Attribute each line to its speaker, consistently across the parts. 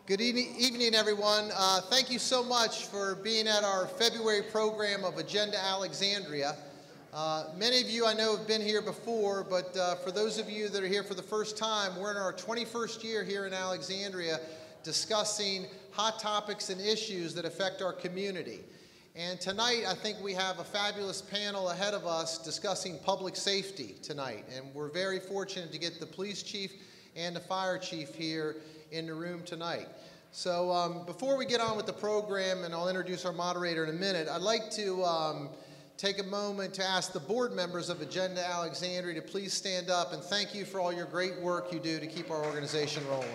Speaker 1: Good evening, everyone. Thank you so much for being at our February program of Agenda Alexandria. Many of you I know have been here before, but for those of you that are here for the first time, we're in our 21st year here in Alexandria discussing hot topics and issues that affect our community. And tonight, I think we have a fabulous panel ahead of us discussing public safety tonight. And we're very fortunate to get the police chief and the fire chief here in the room tonight. So before we get on with the program, and I'll introduce our moderator in a minute, I'd like to take a moment to ask the board members of Agenda Alexandria to please stand up and thank you for all your great work you do to keep our organization rolling.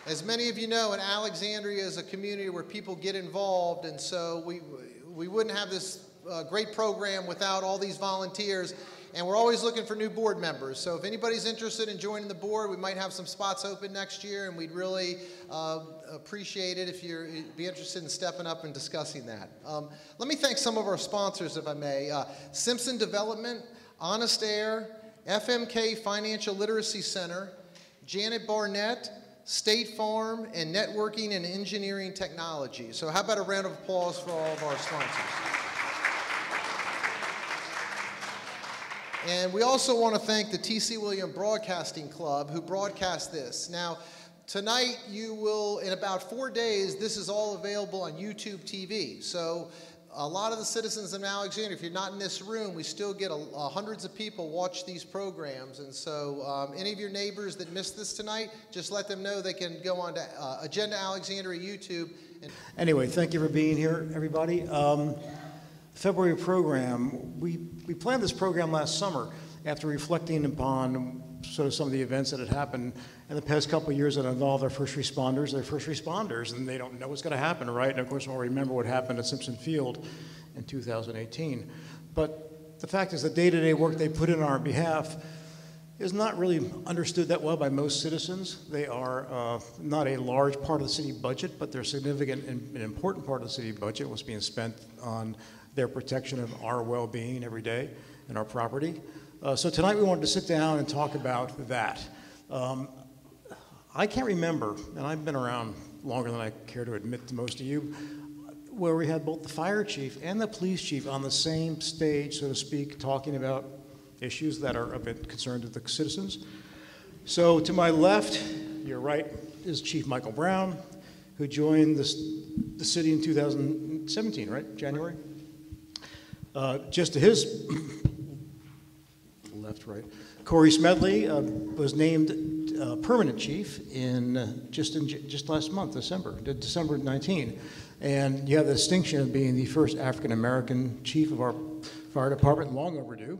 Speaker 1: As many of you know, in Alexandria is a community where people get involved, and so we wouldn't have this great program without all these volunteers. And we're always looking for new board members. So if anybody's interested in joining the board, we might have some spots open next year, and we'd really appreciate it if you'd be interested in stepping up and discussing that. Let me thank some of our sponsors, if I may. Simpson Development, Honest Air, FMK Financial Literacy Center, Janet Barnett, State Farm, and Networking and Engineering Technology. So how about a round of applause for all of our sponsors? And we also want to thank the T.C. William Broadcasting Club who broadcast this. Now, tonight you will, in about 4 days, this is all available on YouTube TV. So a lot of the citizens in Alexandria, if you're not in this room, we still get hundreds of people watch these programs. And so any of your neighbors that missed this tonight, just let them know they can go on to Agenda Alexandria YouTube.
Speaker 2: Anyway, thank you for being here, everybody. February program, we planned this program last summer after reflecting upon sort of some of the events that had happened in the past couple of years that involved our first responders. They're first responders, and they don't know what's going to happen, right? And of course, we'll remember what happened at Simpson Field in 2018. But the fact is the day-to-day work they put in on our behalf is not really understood that well by most citizens. They are not a large part of the city budget, but they're significant and an important part of the city budget, what's being spent on their protection of our well-being every day and our property. So tonight we wanted to sit down and talk about that. I can't remember, and I've been around longer than I care to admit to most of you, where we had both the fire chief and the police chief on the same stage, so to speak, talking about issues that are of concern to the citizens. So to my left, your right, is Chief Michael Brown, who joined the city in 2017, right, January? Just to his left, right, Corey Smedley was named permanent chief just last month, December 19. And you have the distinction of being the first African-American chief of our fire department, long overdue.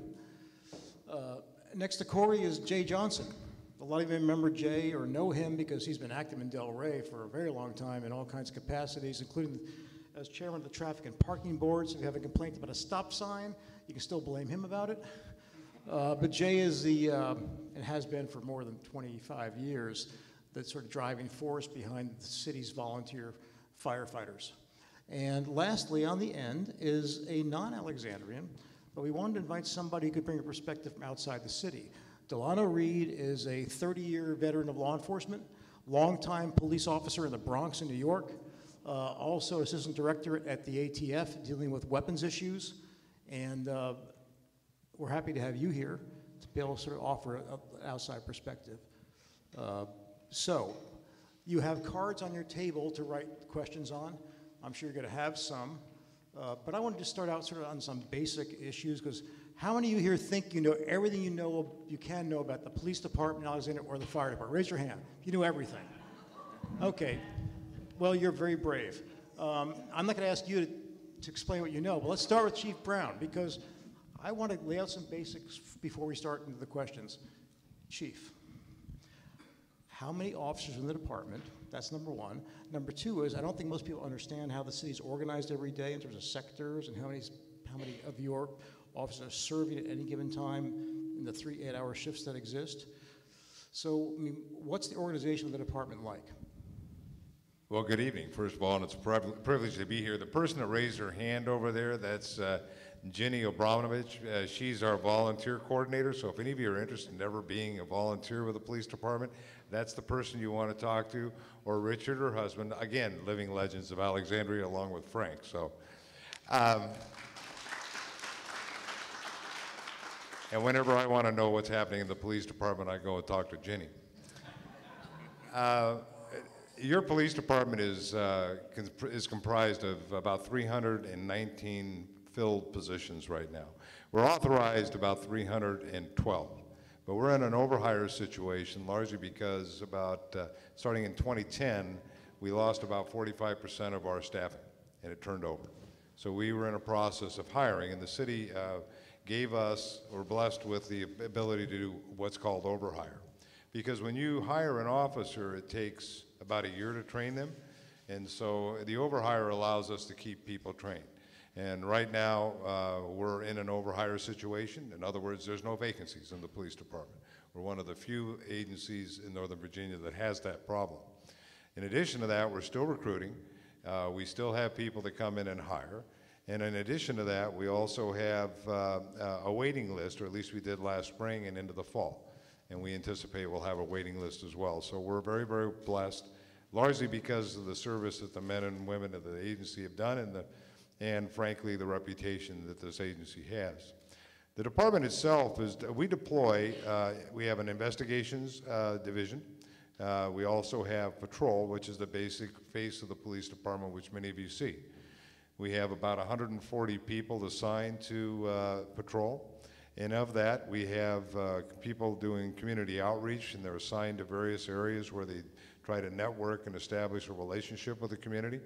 Speaker 2: Next to Corey is Jay Johnson. A lot of you remember Jay or know him because he's been active in Del Rey for a very long time in all kinds of capacities, including as chairman of the Traffic and Parking Board. So if you have a complaint about a stop sign, you can still blame him about it. But Jay is and has been for more than 25 years, the sort of driving force behind the city's volunteer firefighters. And lastly, on the end, is a non-Alexandrian, but we wanted to invite somebody who could bring a perspective from outside the city. Delano Reid is a 30-year veteran of law enforcement, longtime police officer in the Bronx in New York, also assistant director at the ATF dealing with weapons issues, and we're happy to have you here to be able to sort of offer an outside perspective. So you have cards on your table to write questions on. I'm sure you're going to have some. But I wanted to start out sort of on some basic issues, because how many of you here think you know everything you can know about the police department, Alexandria, or the fire department? Raise your hand if you know everything. Okay. Well, you're very brave. I'm not going to ask you to explain what you know, but let's start with Chief Brown, because I want to lay out some basics before we start into the questions. Chief, how many officers in the department? That's number one. Number two is, I don't think most people understand how the city's organized every day in terms of sectors and how many of your officers are serving at any given time in the 3 8-hour shifts that exist. So, I mean, what's the organization of the department like?
Speaker 3: Well, good evening, first of all, and it's a privilege to be here. The person that raised her hand over there, that's Ginny Abramovich. She's our volunteer coordinator, so if any of you are interested in ever being a volunteer with the police department, that's the person you want to talk to, or Richard, her husband, again, living legends of Alexandria along with Frank. So, and whenever I want to know what's happening in the police department, I go and talk to Ginny. Your police department is comprised of about 319 filled positions right now. We're authorized about 312, but we're in an overhire situation largely because starting in 2010, we lost about 45% of our staffing, and it turned over. So we were in a process of hiring, and the city gave us, or blessed with the ability to do what's called overhire. Because when you hire an officer, it takes about a year to train them, and so the overhire allows us to keep people trained. And right now, we're in an overhire situation. In other words, there's no vacancies in the police department. We're one of the few agencies in Northern Virginia that has that problem. In addition to that, we're still recruiting. We still have people that come in and hire. And in addition to that, we also have a waiting list, or at least we did last spring and into the fall. And we anticipate we'll have a waiting list as well. So we're very, very blessed, largely because of the service that the men and women of the agency have done, and frankly, the reputation that this agency has. The department itself is, we deploy, we have an investigations division. We also have patrol, which is the basic face of the police department, which many of you see. We have about 140 people assigned to patrol. And of that, we have people doing community outreach, and they're assigned to various areas where they try to network and establish a relationship with the community.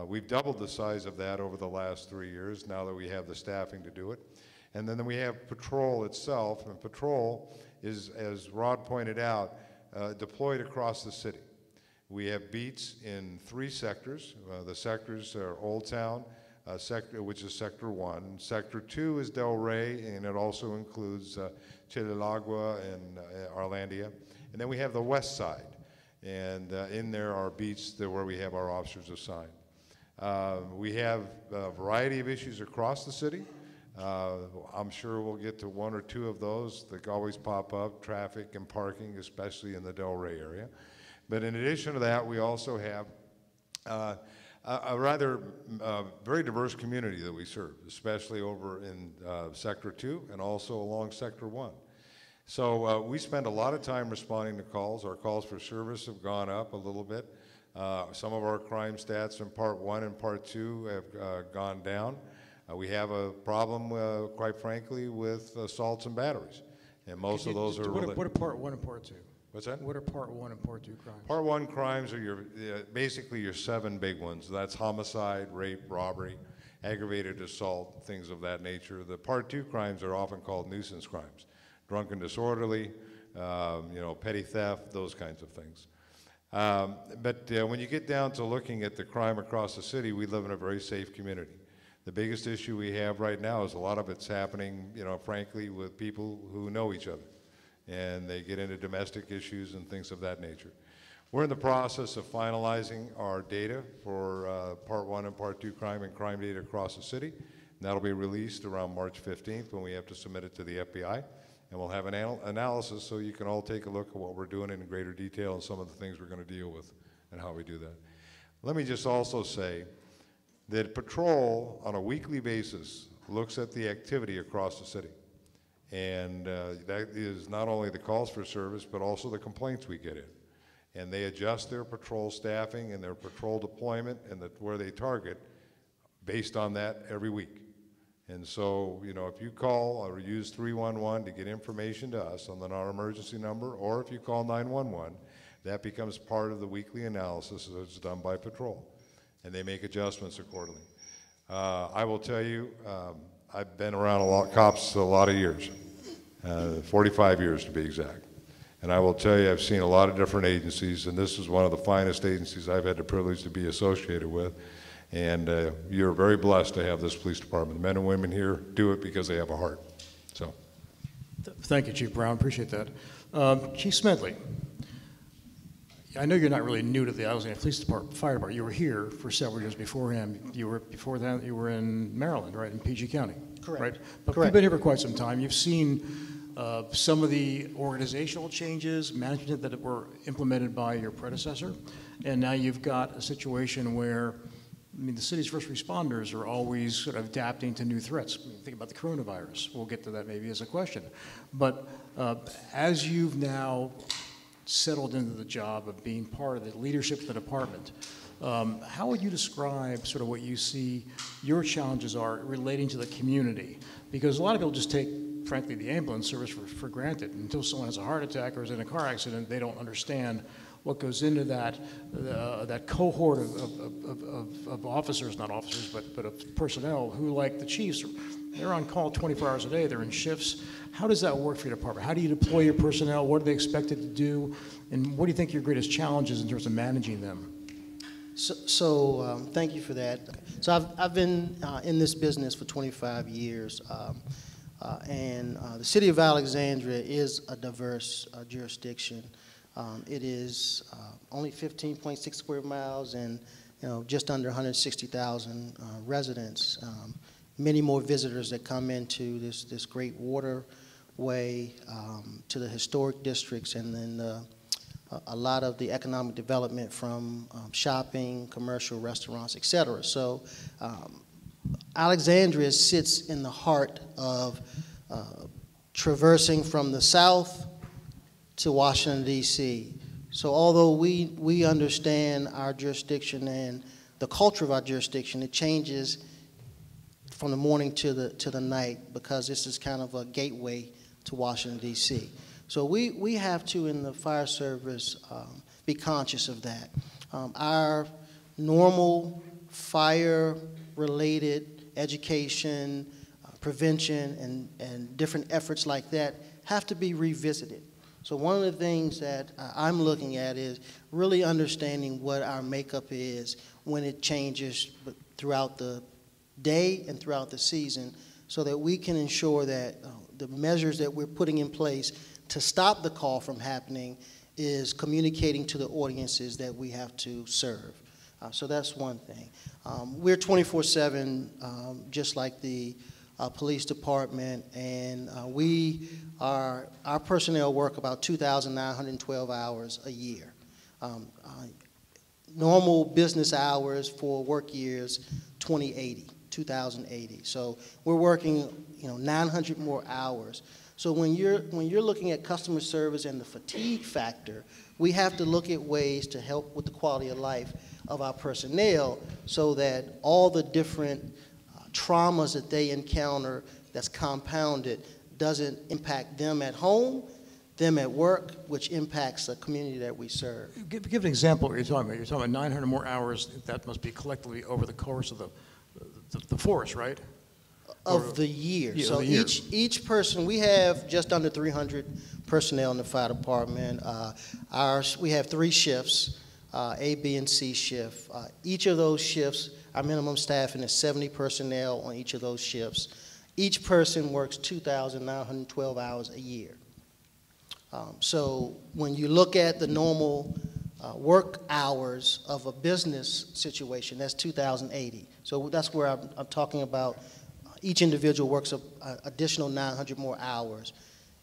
Speaker 3: We've doubled the size of that over the last 3 years, now that we have the staffing to do it. And then we have patrol itself, and patrol is, as Rod pointed out, deployed across the city. We have beats in 3 sectors. The sectors are Old Town, sector, which is Sector 1. Sector 2 is Del Rey, and it also includes Chilagua and Arlandia. And then we have the west side, and in there are beats where we have our officers assigned. We have a variety of issues across the city. I'm sure we'll get to 1 or 2 of those that always pop up, traffic and parking, especially in the Del Rey area. But in addition to that, we also have a rather very diverse community that we serve, especially over in Sector 2 and also along Sector 1. So we spend a lot of time responding to calls. Our calls for service have gone up a little bit. Some of our crime stats in Part 1 and Part 2 have gone down. We have a problem, quite frankly, with assaults and batteries. And most of those are...
Speaker 2: What are Part 1 and Part 2?
Speaker 3: What's that?
Speaker 2: What are Part 1 and Part 2 crimes?
Speaker 3: Part 1 crimes are basically your 7 big ones. That's homicide, rape, robbery, aggravated assault, things of that nature. The Part 2 crimes are often called nuisance crimes. Drunk and disorderly, petty theft, those kinds of things. But when you get down to looking at the crime across the city, we live in a very safe community. The biggest issue we have right now is a lot of it's happening, frankly, with people who know each other. And they get into domestic issues and things of that nature. We're in the process of finalizing our data for Part 1 and Part 2 crime and crime data across the city. And that'll be released around March 15th when we have to submit it to the FBI. And we'll have an analysis so you can all take a look at what we're doing in greater detail and some of the things we're going to deal with and how we do that. Let me just also say that patrol on a weekly basis looks at the activity across the city. And that is not only the calls for service, but also the complaints we get in. And they adjust their patrol staffing and their patrol deployment and where they target based on that every week. And so, if you call or use 311 to get information to us on our emergency number, or if you call 911, that becomes part of the weekly analysis that's done by patrol. And they make adjustments accordingly. I will tell you, I've been around cops a lot of years, 45 years to be exact. And I will tell you, I've seen a lot of different agencies, and this is one of the finest agencies I've had the privilege to be associated with. And you're very blessed to have this police department. The men and women here do it because they have a heart. So,
Speaker 2: thank you, Chief Brown. Appreciate that. Chief Smedley, I know you're not really new to the Alexandria Police Department, Fire Department. You were here for several years beforehand. Before that, you were in Maryland, right, in PG County.
Speaker 4: Correct.
Speaker 2: Right? But
Speaker 4: Correct.
Speaker 2: you've been here for quite some time. You've seen some of the organizational changes, management that were implemented by your predecessor, and now you've got a situation where, I mean, the city's first responders are always sort of adapting to new threats. I mean, think about the coronavirus. We'll get to that maybe as a question. But as you've now settled into the job of being part of the leadership of the department, how would you describe sort of what you see your challenges are relating to the community? Because a lot of people just take, frankly, the ambulance service for granted. Until someone has a heart attack or is in a car accident, they don't understand what goes into that cohort of officers, not officers, but of personnel who, like the chiefs, they're on call 24 hours a day, they're in shifts. How does that work for your department? How do you deploy your personnel? What are they expected to do? And what do you think your greatest challenges in terms of managing them?
Speaker 4: So thank you for that. So I've been in this business for 25 years, and the city of Alexandria is a diverse jurisdiction. It is only 15.6 square miles and just under 160,000 residents. Many more visitors that come into this great waterway to the historic districts, and then a lot of the economic development from shopping, commercial, restaurants, et cetera. So Alexandria sits in the heart of traversing from the south to Washington, D.C. So although we understand our jurisdiction and the culture of our jurisdiction, it changes from the morning to the night, because this is kind of a gateway to Washington, D.C. So we have to, in the fire service, be conscious of that. Our normal fire-related education, prevention, and different efforts like that have to be revisited. So one of the things that I'm looking at is really understanding what our makeup is when it changes throughout the day and throughout the season, so that we can ensure that the measures that we're putting in place to stop the call from happening is communicating to the audiences that we have to serve. So that's one thing. We're 24/7, just like the police department, and our personnel work about 2,912 hours a year. Normal business hours for work years, 2,080. So we're working 900 more hours. So when you're looking at customer service and the fatigue factor, we have to look at ways to help with the quality of life of our personnel, so that all the different traumas that they encounter that's compounded doesn't impact them at home, them at work, which impacts the community that we serve.
Speaker 2: Give an example of what you're talking about. You're talking about 900 more hours. That must be collectively over the course of the force, right?
Speaker 4: Of the year.
Speaker 2: Yeah,
Speaker 4: so
Speaker 2: the year.
Speaker 4: each person, we have just under 300 personnel in the fire department. We have 3 shifts, A, B, and C shift. Each of those shifts, our minimum staffing is 70 personnel on each of those shifts. Each person works 2,912 hours a year. So when you look at the normal work hours of a business situation, that's 2,080. So that's where I'm talking about each individual works an additional 900 more hours.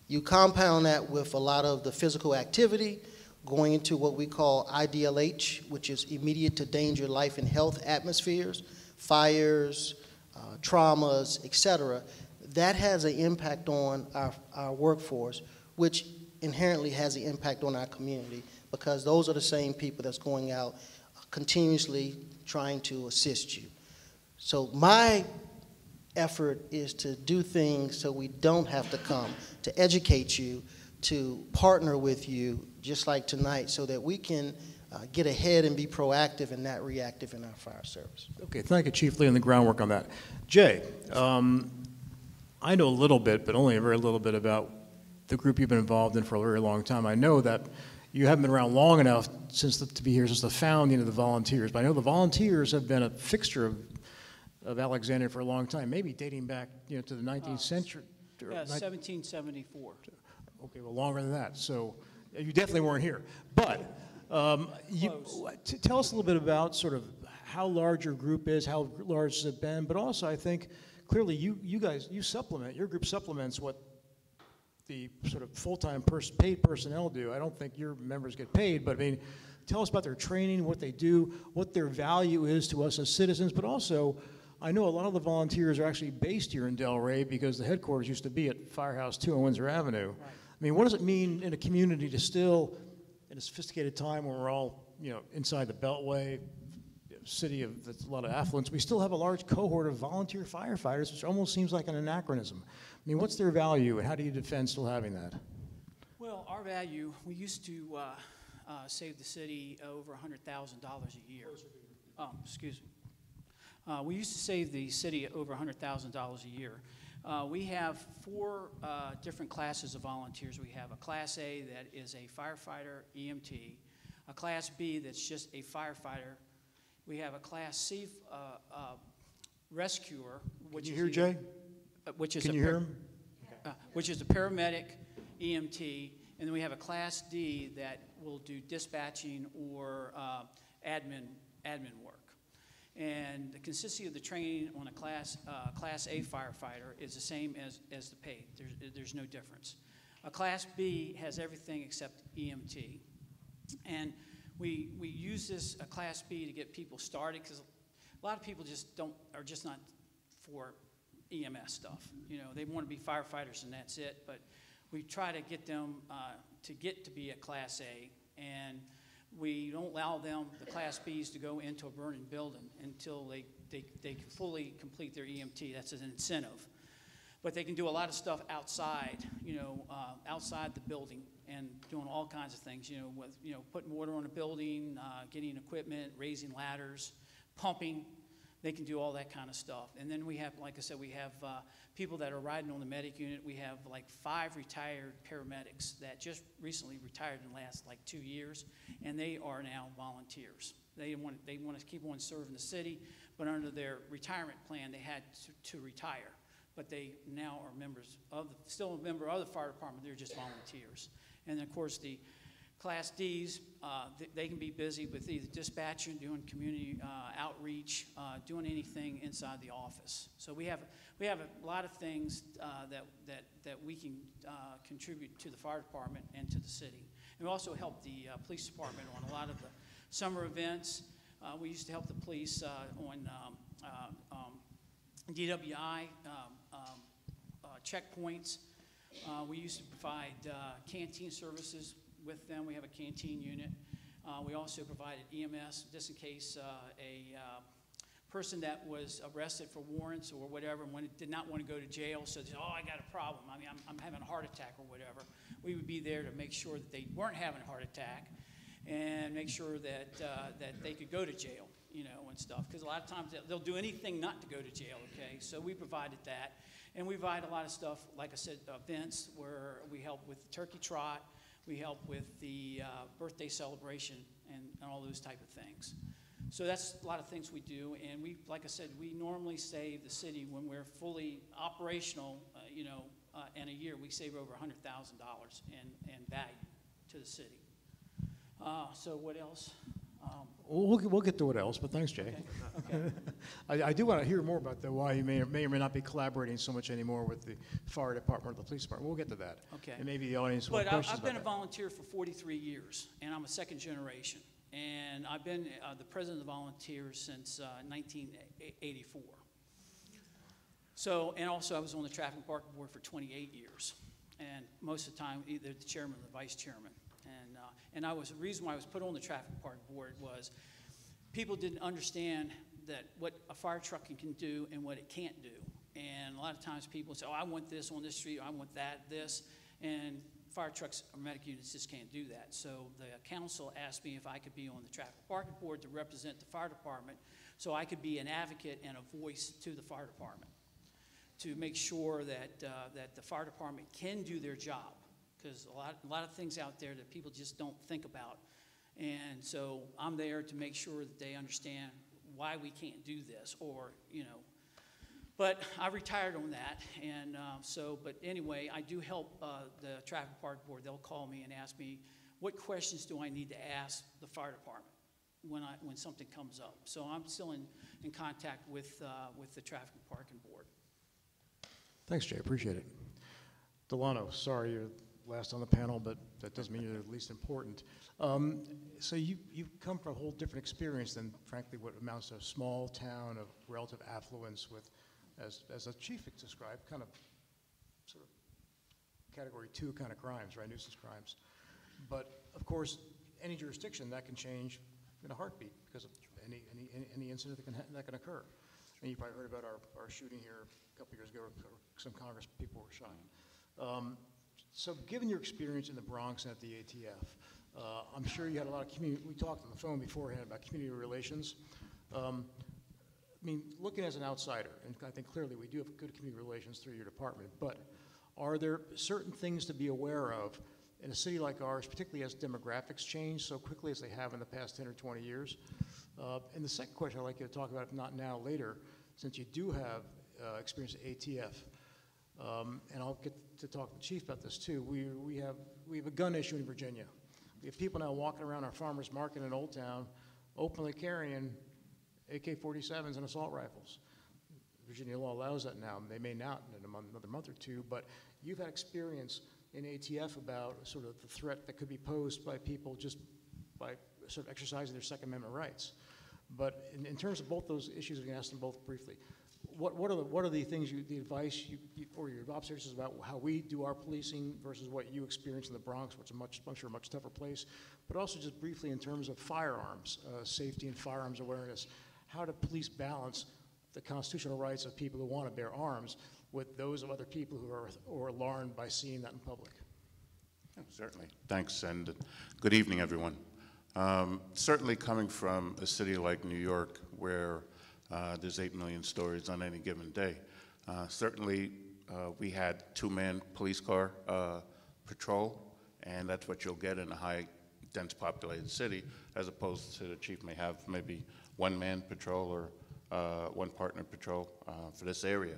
Speaker 4: You compound that with a lot of the physical activity, going into what we call IDLH, which is immediate to danger life and health atmospheres, fires, traumas, et cetera. That has an impact on our workforce, which inherently has an impact on our community, because those are the same people that's going out continuously trying to assist you. So my effort is to do things so we don't have to come, to educate you, to partner with you, just like tonight, so that we can get ahead and be proactive and not reactive in our fire service.
Speaker 2: Okay, thank you, Chief, laying the groundwork on that. Jay, I know a little bit, but only a very little bit, about the group you've been involved in for a very long time. I know that you haven't been around long enough to be here since the founding of the volunteers, but I know the volunteers have been a fixture of Alexandria for a long time, maybe dating back to the 19th century.
Speaker 5: Yeah, 1774.
Speaker 2: Okay, well, longer than that. So you definitely weren't here. But Tell us a little bit about sort of how large your group is, how large has it been, but also I think clearly you guys, your group supplements what the sort of full-time paid personnel do. I don't think your members get paid, but I mean, tell us about their training, what they do, what their value is to us as citizens, but also I know a lot of the volunteers are actually based here in Delray because the headquarters used to be at Firehouse 2 on Windsor Avenue. Right. I mean, what does it mean in a community to still, in a sophisticated time when we're all, inside the Beltway, city of that's a lot of affluence, we still have a large cohort of volunteer firefighters, which almost seems like an anachronism. I mean, what's their value, and how do you defend still having that?
Speaker 5: Well, our value, we used to save the city over $100,000 a year. Excuse me. We used to save the city over $100,000 a year. We have 4 different classes of volunteers. We have a Class A that is a firefighter EMT, a Class B that's just a firefighter. We have a Class C rescuer, which
Speaker 2: Can you hear Jay?
Speaker 5: Which is
Speaker 2: Can you hear him?
Speaker 5: Which is a paramedic EMT, and then we have a Class D that will do dispatching or admin work. And the consistency of the training on a Class A firefighter is the same as the paid. There's no difference. A Class B has everything except EMT. And we use this Class B to get people started because a lot of people are just not for EMS stuff. They want to be firefighters and that's it. But we try to get them to be a Class A, and we don't allow them, the Class Bs, to go into a burning building until they fully complete their EMT. That's an incentive. But they can do a lot of stuff outside, outside the building and doing all kinds of things, with, putting water on a building, getting equipment, raising ladders, pumping. They can do all that kind of stuff. And then we have, like I said, we have people that are riding on the medic unit. We have like 5 retired paramedics that just recently retired in the last 2 years, and they are now volunteers. They want to keep on serving the city, but under their retirement plan, they had to retire. But they now are still a member of the fire department. They're just volunteers. And then, of course, the Class Ds, they can be busy with either dispatching, doing community outreach, doing anything inside the office. So we have a lot of things that we can contribute to the fire department and to the city. And we also help the police department on a lot of the summer events. We used to help the police on DWI checkpoints. We used to provide canteen services with them. We have a canteen unit. We also provided EMS just in case a person that was arrested for warrants or whatever and did not want to go to jail said, oh, I got a problem. I mean, I'm having a heart attack or whatever. We would be there to make sure that they weren't having a heart attack and make sure that they could go to jail, and stuff. Because a lot of times they'll do anything not to go to jail, okay? So we provided that. And we provide a lot of stuff, like I said, events where we help with the turkey trot. We help with the birthday celebration and all those type of things. So that's a lot of things we do. And we, like I said, we normally save the city when we're fully operational, in a year, we save over $100,000 in value to the city. So what else?
Speaker 2: We'll get to what else, but thanks, Jay.
Speaker 5: Okay.
Speaker 2: I do want to hear more about why you may or may not be collaborating so much anymore with the fire department or the police department. We'll get to that.
Speaker 5: Okay.
Speaker 2: And maybe the audience will have questions about that.
Speaker 5: But I've been a volunteer for 43 years, and I'm a second generation. And I've been the president of the volunteers since 1984. So, and also I was on the traffic parking board for 28 years. And most of the time, either the chairman or the vice chairman. And the reason why I was put on the traffic park board was people didn't understand that what a fire truck can do and what it can't do. And a lot of times people say, oh, I want this on this street, I want this. And fire trucks or medic units just can't do that. So the council asked me if I could be on the traffic parking board to represent the fire department so I could be an advocate and a voice to the fire department to make sure that, that the fire department can do their job. Because a lot of things out there that people just don't think about. And so I'm there to make sure that they understand why we can't do this or, But I retired on that. And but anyway, I do help the traffic park board. They'll call me and ask me what questions do I need to ask the fire department when something comes up? So I'm still in contact with the Traffic and Parking Board.
Speaker 2: Thanks, Jay. Appreciate it. Delano, sorry you're last on the panel, but that doesn't mean you're the least important. So you've come from a whole different experience than, frankly, what amounts to a small town of relative affluence with, as the chief described, kind of sort of category 2 kind of crimes, right, nuisance crimes. But, of course, any jurisdiction, that can change in a heartbeat because of any incident that can occur. And you probably heard about our shooting here a couple years ago, some Congress people were shot. So given your experience in the Bronx and at the ATF, I'm sure you had a lot of community, we talked on the phone beforehand about community relations. I mean, looking as an outsider, and I think clearly we do have good community relations through your department, but are there certain things to be aware of in a city like ours, particularly as demographics change so quickly as they have in the past 10 or 20 years? And the second question I'd like you to talk about, if not now, later, since you do have experience at ATF, and I'll get to talk to the chief about this too. We have a gun issue in Virginia. We have people now walking around our farmers market in Old Town, openly carrying AK-47s and assault rifles. Virginia law allows that now. They may not in another month or two, but you've had experience in ATF about sort of the threat that could be posed by people just by sort of exercising their Second Amendment rights. But in terms of both those issues, we can ask them both briefly. What are the things, the advice or your observations about how we do our policing versus what you experience in the Bronx, which is a much tougher place, but also just briefly in terms of firearms, safety and firearms awareness, how do police balance the constitutional rights of people who want to bear arms with those of other people who are alarmed by seeing that in public?
Speaker 6: Certainly. Thanks, and good evening, everyone. Certainly coming from a city like New York where there's 8 million stories on any given day, certainly we had 2-man police car patrol, and that's what you'll get in a high, dense populated city, as opposed to the chief may have maybe 1-man patrol or 1-partner patrol for this area.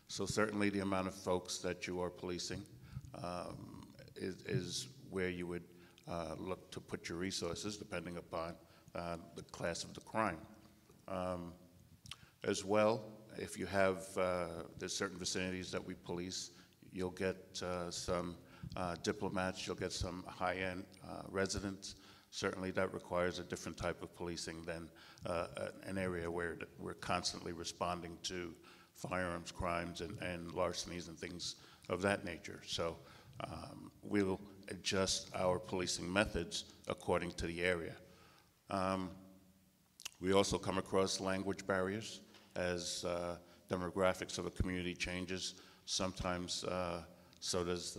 Speaker 6: So certainly the amount of folks that you are policing is where you would look to put your resources depending upon the class of the crime. As well, if you have, there's certain vicinities that we police, you'll get some diplomats, you'll get some high-end residents. Certainly that requires a different type of policing than an area where we're constantly responding to firearms crimes and larcenies and things of that nature. So we'll adjust our policing methods according to the area. We also come across language barriers as demographics of a community changes. Sometimes so does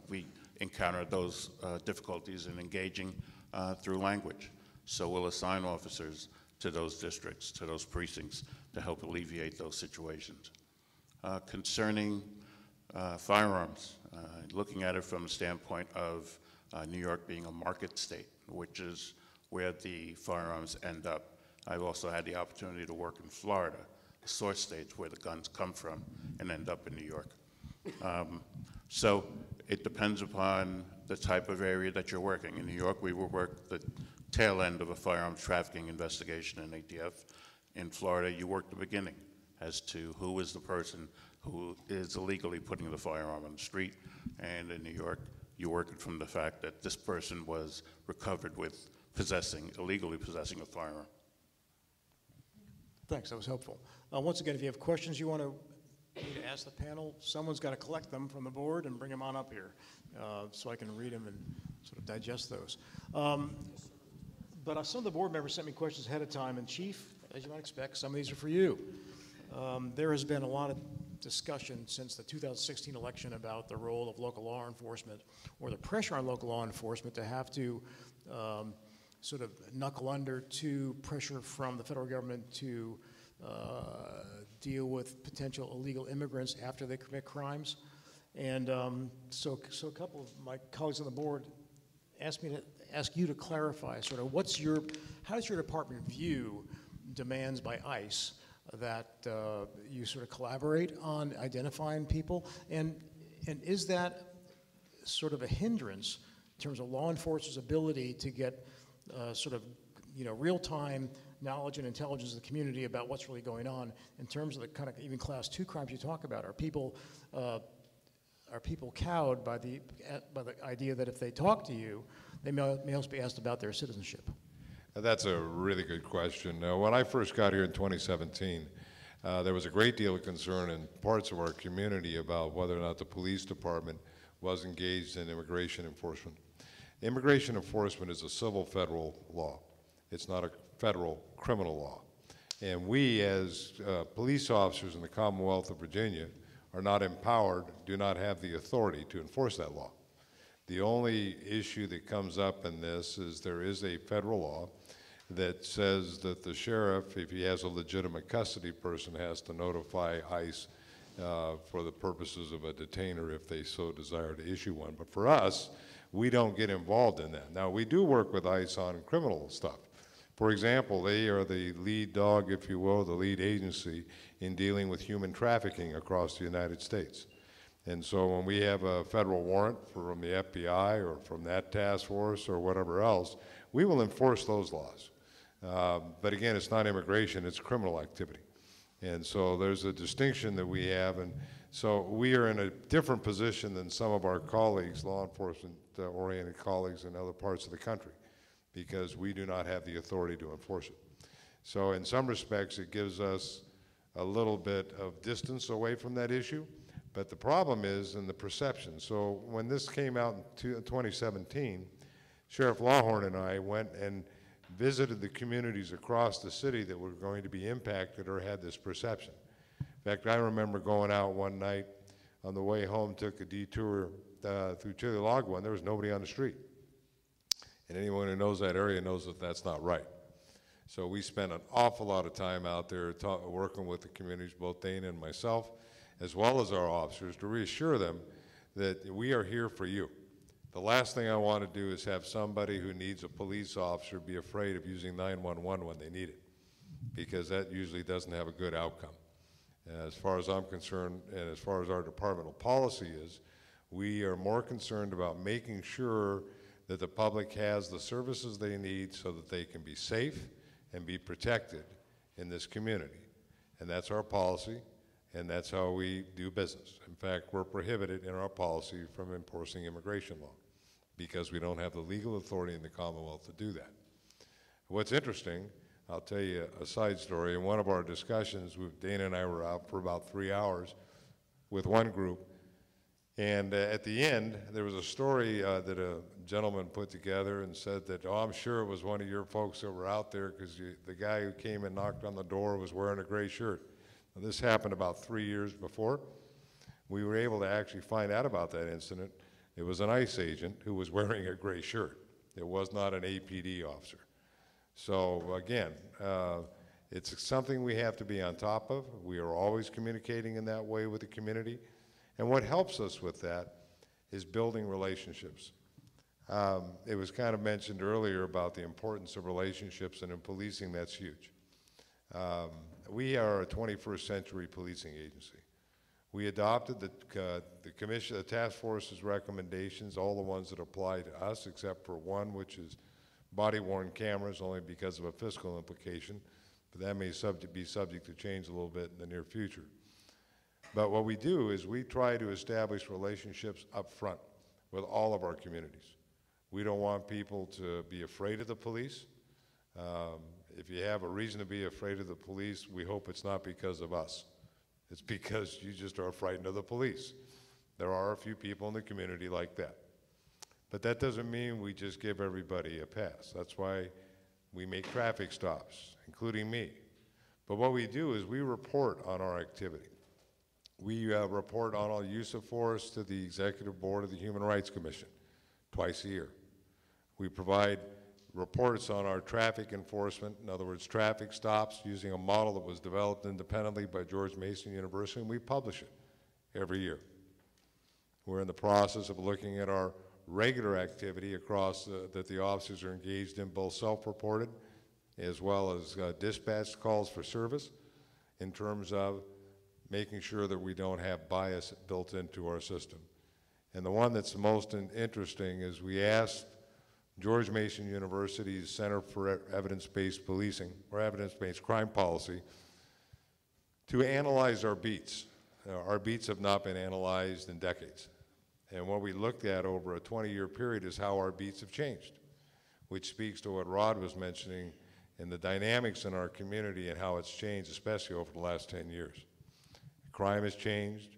Speaker 6: we encounter those difficulties in engaging through language. So we'll assign officers to those districts, to those precincts, to help alleviate those situations. Concerning firearms, looking at it from the standpoint of New York being a market state, which is where the firearms end up. I've also had the opportunity to work in Florida, the source states where the guns come from and end up in New York. So it depends upon the type of area that you're working. In New York, we will work the tail end of a firearms trafficking investigation in ATF. In Florida, you work the beginning as to who is the person who is illegally putting the firearm on the street. And in New York, you work it from the fact that this person was recovered with illegally possessing a firearm.
Speaker 2: Thanks, that was helpful. Once again, if you have questions you want to ask the panel, someone's got to collect them from the board and bring them on up here so I can read them and sort of digest those. But some of the board members sent me questions ahead of time, and Chief, as you might expect, some of these are for you. There has been a lot of discussion since the 2016 election about the role of local law enforcement or the pressure on local law enforcement to have to sort of knuckle under to pressure from the federal government to deal with potential illegal immigrants after they commit crimes. And so a couple of my colleagues on the board asked me to ask you to clarify sort of how does your department view demands by ICE that you sort of collaborate on identifying people, and is that sort of a hindrance in terms of law enforcement's ability to get sort of real-time knowledge and intelligence of the community about what's really going on in terms of the kind of even class 2 crimes you talk about. Are people cowed by the idea that if they talk to you, they may also be asked about their citizenship?
Speaker 3: That's a really good question. When I first got here in 2017, there was a great deal of concern in parts of our community about whether or not the police department was engaged in immigration enforcement. Immigration enforcement is a civil federal law. It's not a federal criminal law. And we, as police officers in the Commonwealth of Virginia, are not empowered, do not have the authority to enforce that law. The only issue that comes up in this is there is a federal law that says that the sheriff, if he has a legitimate custody person, has to notify ICE for the purposes of a detainer if they so desire to issue one. But for us, we don't get involved in that. Now, we do work with ICE on criminal stuff. For example, they are the lead dog, if you will, the lead agency in dealing with human trafficking across the United States. And so when we have a federal warrant from the FBI or from that task force or whatever else, we will enforce those laws. But again, it's not immigration, it's criminal activity. And so there's a distinction that we have, and so we are in a different position than some of our colleagues, law enforcement-oriented colleagues in other parts of the country, because we do not have the authority to enforce it. So in some respects, it gives us a little bit of distance away from that issue, but the problem is in the perception. So when this came out in 2017, Sheriff Lawhorn and I went and visited the communities across the city that were going to be impacted or had this perception. In fact, I remember going out one night on the way home, took a detour through Chili Lagua, and there was nobody on the street. And anyone who knows that area knows that that's not right. So we spent an awful lot of time out there working with the communities, both Dana and myself, as well as our officers, to reassure them that we are here for you. The last thing I want to do is have somebody who needs a police officer be afraid of using 911 when they need it, because that usually doesn't have a good outcome. As far as I'm concerned, and as far as our departmental policy is, we are more concerned about making sure that the public has the services they need so that they can be safe and be protected in this community. And that's our policy, and that's how we do business. In fact, we're prohibited in our policy from enforcing immigration law because we don't have the legal authority in the Commonwealth to do that. What's interesting, I'll tell you a side story. In one of our discussions, Dana and I were out for about 3 hours with one group, and at the end, there was a story that a gentleman put together and said that, oh, I'm sure it was one of your folks that were out there because the guy who came and knocked on the door was wearing a gray shirt. Now, this happened about 3 years before. We were able to actually find out about that incident. It was an ICE agent who was wearing a gray shirt. It was not an APD officer. So again, it's something we have to be on top of. We are always communicating in that way with the community. And what helps us with that is building relationships. It was kind of mentioned earlier about the importance of relationships, and in policing, that's huge. We are a 21st century policing agency. We adopted the commission, the task force's recommendations, all the ones that apply to us, except for one, which is body-worn cameras, only because of a fiscal implication, but that may be subject to change a little bit in the near future. But what we do is we try to establish relationships up front with all of our communities. We don't want people to be afraid of the police. If you have a reason to be afraid of the police, we hope it's not because of us. It's because you just are frightened of the police. There are a few people in the community like that. But that doesn't mean we just give everybody a pass. That's why we make traffic stops, including me. But what we do is we report on our activity. We report on our use of force to the Executive Board of the Human Rights Commission twice a year. We provide reports on our traffic enforcement, in other words, traffic stops, using a model that was developed independently by George Mason University, and we publish it every year. We're in the process of looking at our regular activity across that the officers are engaged in, both self-reported as well as dispatch calls for service, in terms of making sure that we don't have bias built into our system. And the one that's most interesting is we asked George Mason University's Center for Evidence-Based Policing, or Evidence-Based Crime Policy, to analyze our beats. Our beats have not been analyzed in decades. And what we looked at over a 20-year period is how our beats have changed, which speaks to what Rod was mentioning in the dynamics in our community and how it's changed, especially over the last 10 years. Crime has changed.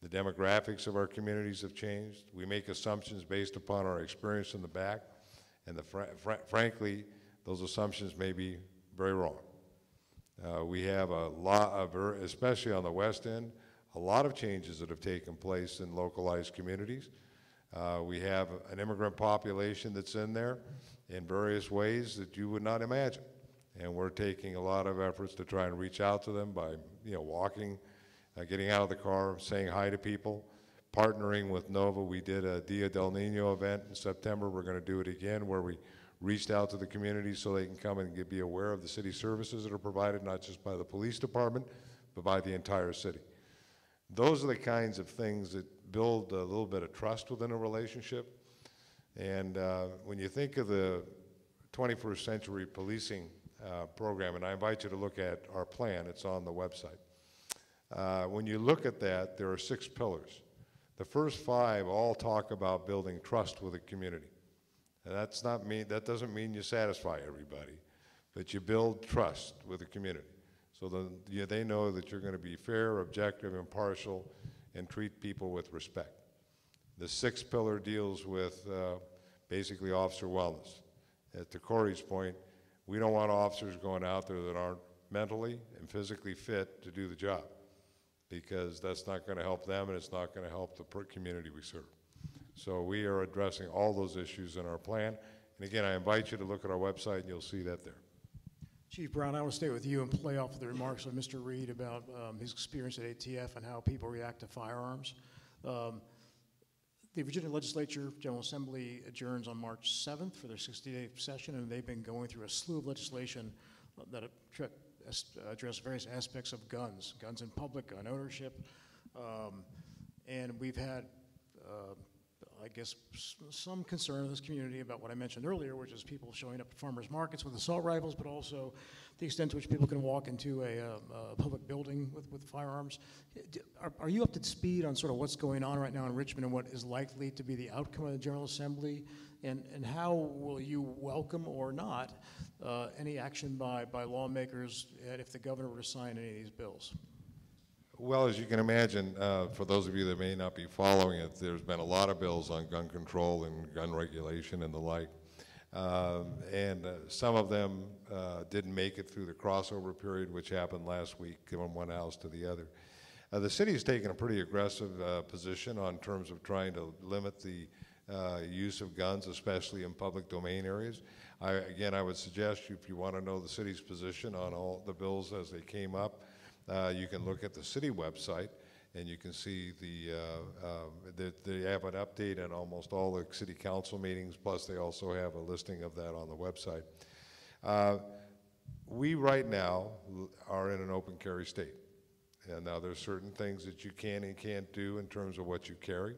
Speaker 3: The demographics of our communities have changed. We make assumptions based upon our experience in the back, and frankly, those assumptions may be very wrong. We have a lot of, especially on the West End, a lot of changes that have taken place in localized communities. We have an immigrant population that's in there in various ways that you would not imagine. And we're taking a lot of efforts to try and reach out to them by, walking, getting out of the car, saying hi to people, partnering with NOVA. We did a Dia del Nino event in September. We're going to do it again, where we reached out to the community so they can come and be aware of the city services that are provided, not just by the police department, but by the entire city. Those are the kinds of things that build a little bit of trust within a relationship. And when you think of the 21st century policing program, and I invite you to look at our plan, it's on the website. When you look at that, there are 6 pillars. The first 5 all talk about building trust with the community. And that doesn't mean you satisfy everybody, but you build trust with the community. So they know that you're going to be fair, objective, impartial, and treat people with respect. The 6th pillar deals with basically officer wellness. To Corey's point, we don't want officers going out there that aren't mentally and physically fit to do the job, because that's not going to help them, and it's not going to help the community we serve. So we are addressing all those issues in our plan. And again, I invite you to look at our website, and you'll see that there.
Speaker 2: Chief Brown, I want to stay with you and play off the remarks of Mr. Reid about his experience at ATF and how people react to firearms. The Virginia Legislature General Assembly adjourns on March 7th for their 60-day session, and they've been going through a slew of legislation that address various aspects of guns in public, gun ownership, and we've had I guess, some concern in this community about what I mentioned earlier, which is people showing up at farmers markets with assault rifles, but also the extent to which people can walk into a public building with firearms. Are you up to speed on sort of what's going on right now in Richmond and what is likely to be the outcome of the General Assembly? And how will you welcome or not any action by lawmakers if the governor were to sign any of these bills?
Speaker 3: Well, as you can imagine, for those of you that may not be following it, there's been a lot of bills on gun control and gun regulation and the like. Some of them didn't make it through the crossover period, which happened last week from one house to the other. The city has taken a pretty aggressive position on terms of trying to limit the use of guns, especially in public domain areas. Again, I would suggest if you want to know the city's position on all the bills as they came up, you can look at the city website, and you can see they have an update on almost all the city council meetings, plus they also have a listing of that on the website. We right now are in an open carry state. And now there's certain things that you can and can't do in terms of what you carry.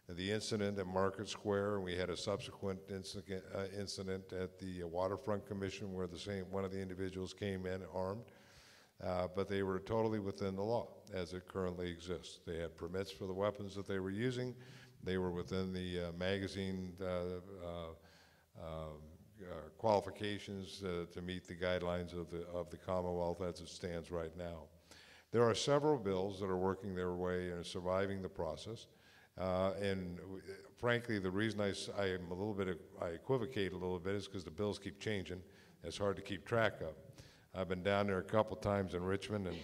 Speaker 3: The incident at Market Square, and we had a subsequent incident at the Waterfront Commission where one of the individuals came in armed. But they were totally within the law as it currently exists. They had permits for the weapons that they were using. They were within the magazine qualifications to meet the guidelines of the Commonwealth as it stands right now. There are several bills that are working their way and surviving the process. Frankly, the reason I equivocate a little bit is because the bills keep changing. It's hard to keep track of. I've been down there a couple times in Richmond, and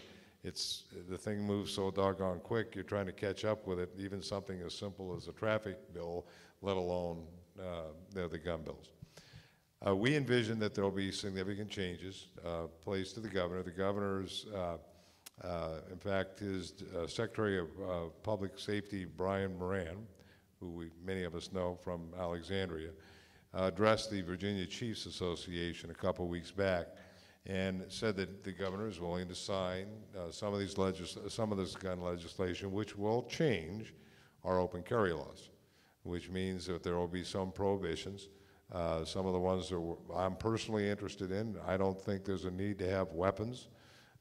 Speaker 3: the thing moves so doggone quick, you're trying to catch up with it, even something as simple as a traffic bill, let alone the gun bills. We envision that there will be significant changes placed to the governor. The governor's, in fact, his Secretary of Public Safety, Brian Moran, who many of us know from Alexandria, addressed the Virginia Chiefs Association a couple weeks back, and said that the governor is willing to sign some of this gun legislation, which will change our open carry laws. which means that there will be some prohibitions. Some of the ones that I'm personally interested in, I don't think there's a need to have weapons,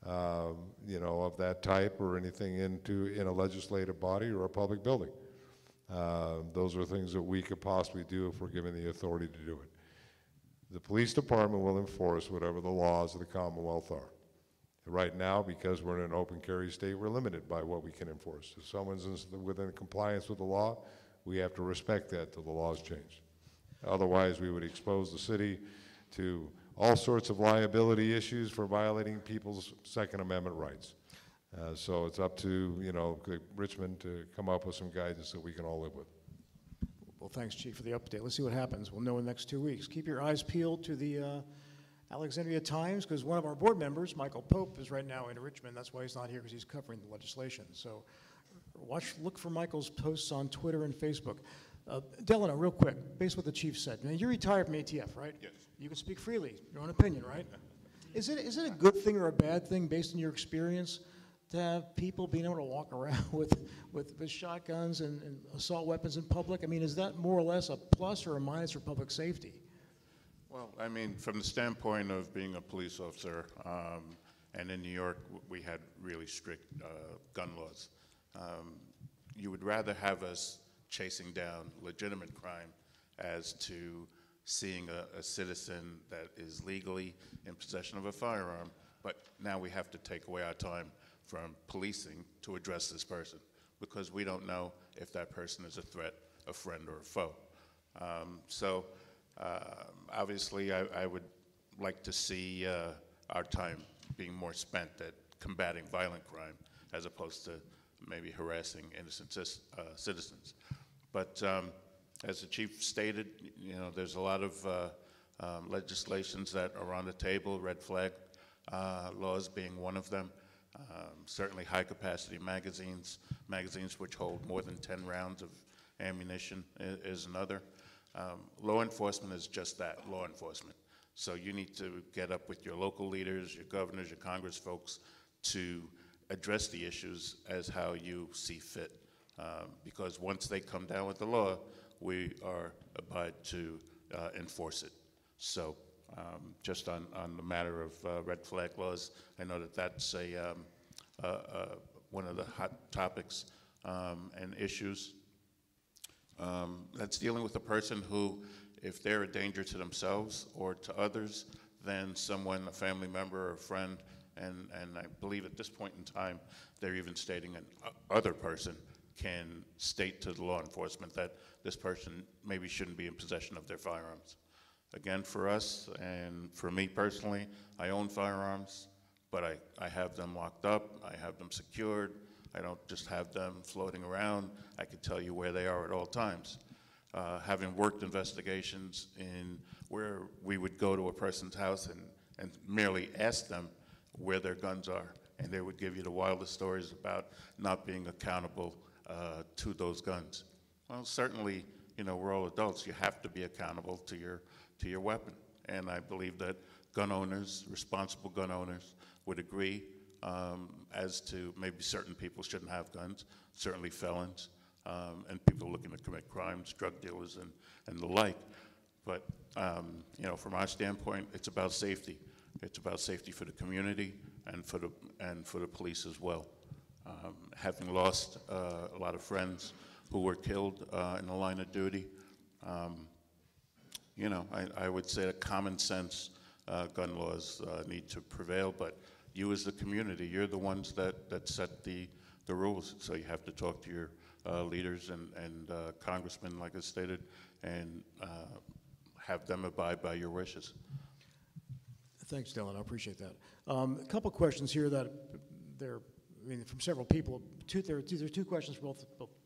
Speaker 3: you know, of that type or anything in a legislative body or a public building. Those are things that we could possibly do if we're given the authority to do it. The police department will enforce whatever the laws of the Commonwealth are. Right now, because we're in an open carry state, we're limited by what we can enforce. If someone's within compliance with the law, we have to respect that till the laws change. Otherwise, we would expose the city to all sorts of liability issues for violating people's Second Amendment rights. So it's up to, you know, Richmond to come up with some guidance that we can all live with.
Speaker 2: Well, thanks, Chief, for the update. Let's see what happens. We'll know in the next 2 weeks. Keep your eyes peeled to the Alexandria Times, because one of our board members, Michael Pope, is right now in Richmond. That's why he's not here, because he's covering the legislation. So look for Michael's posts on Twitter and Facebook. Delano, real quick, based on what the Chief said. Now, you're retired from ATF, right?
Speaker 6: Yes.
Speaker 2: You can speak freely, your own opinion, right? Is it a good thing or a bad thing, based on your experience, to have people being able to walk around with shotguns and assault weapons in public? I mean, is that more or less a plus or a minus for public safety?
Speaker 6: Well, I mean, from the standpoint of being a police officer, and in New York, we had really strict gun laws. You would rather have us chasing down legitimate crime as to seeing a citizen that is legally in possession of a firearm, but now we have to take away our time from policing to address this person, because we don't know if that person is a threat, a friend, or a foe. Obviously, I would like to see our time being more spent at combating violent crime as opposed to maybe harassing innocent citizens. But as the Chief stated, you know, there's a lot of legislations that are on the table, red flag laws being one of them. Certainly high-capacity magazines which hold more than 10 rounds of ammunition is another. Law enforcement is just that, law enforcement. So you need to get up with your local leaders, your governors, your Congress folks to address the issues as how you see fit. Because once they come down with the law, we are obliged to enforce it. So just on the matter of red flag laws, I know that that's one of the hot topics and issues. That's dealing with a person who, if they're a danger to themselves or to others, then someone, a family member or a friend, and I believe at this point in time, they're even stating an other person can state to the law enforcement that this person maybe shouldn't be in possession of their firearms. Again, for us, and for me personally, I own firearms, but I have them locked up, I have them secured, I don't just have them floating around. I can tell you where they are at all times. Having worked investigations in where we would go to a person's house and merely ask them where their guns are, and they would give you the wildest stories about not being accountable to those guns. Well, certainly, you know, we're all adults. You have to be accountable to your weapon, and I believe that gun owners, responsible gun owners, would agree as to maybe certain people shouldn't have guns, certainly felons, and people looking to commit crimes, drug dealers, and the like. But you know, from our standpoint, it's about safety. It's about safety for the community and for the police as well. Having lost a lot of friends who were killed in the line of duty, you know, I would say that common sense gun laws need to prevail, but you as the community, you're the ones that set the rules. So you have to talk to your leaders and congressmen, like I stated, and have them abide by your wishes.
Speaker 2: Thanks, Dylan. I appreciate that. A couple questions here that from several people. There are two questions for both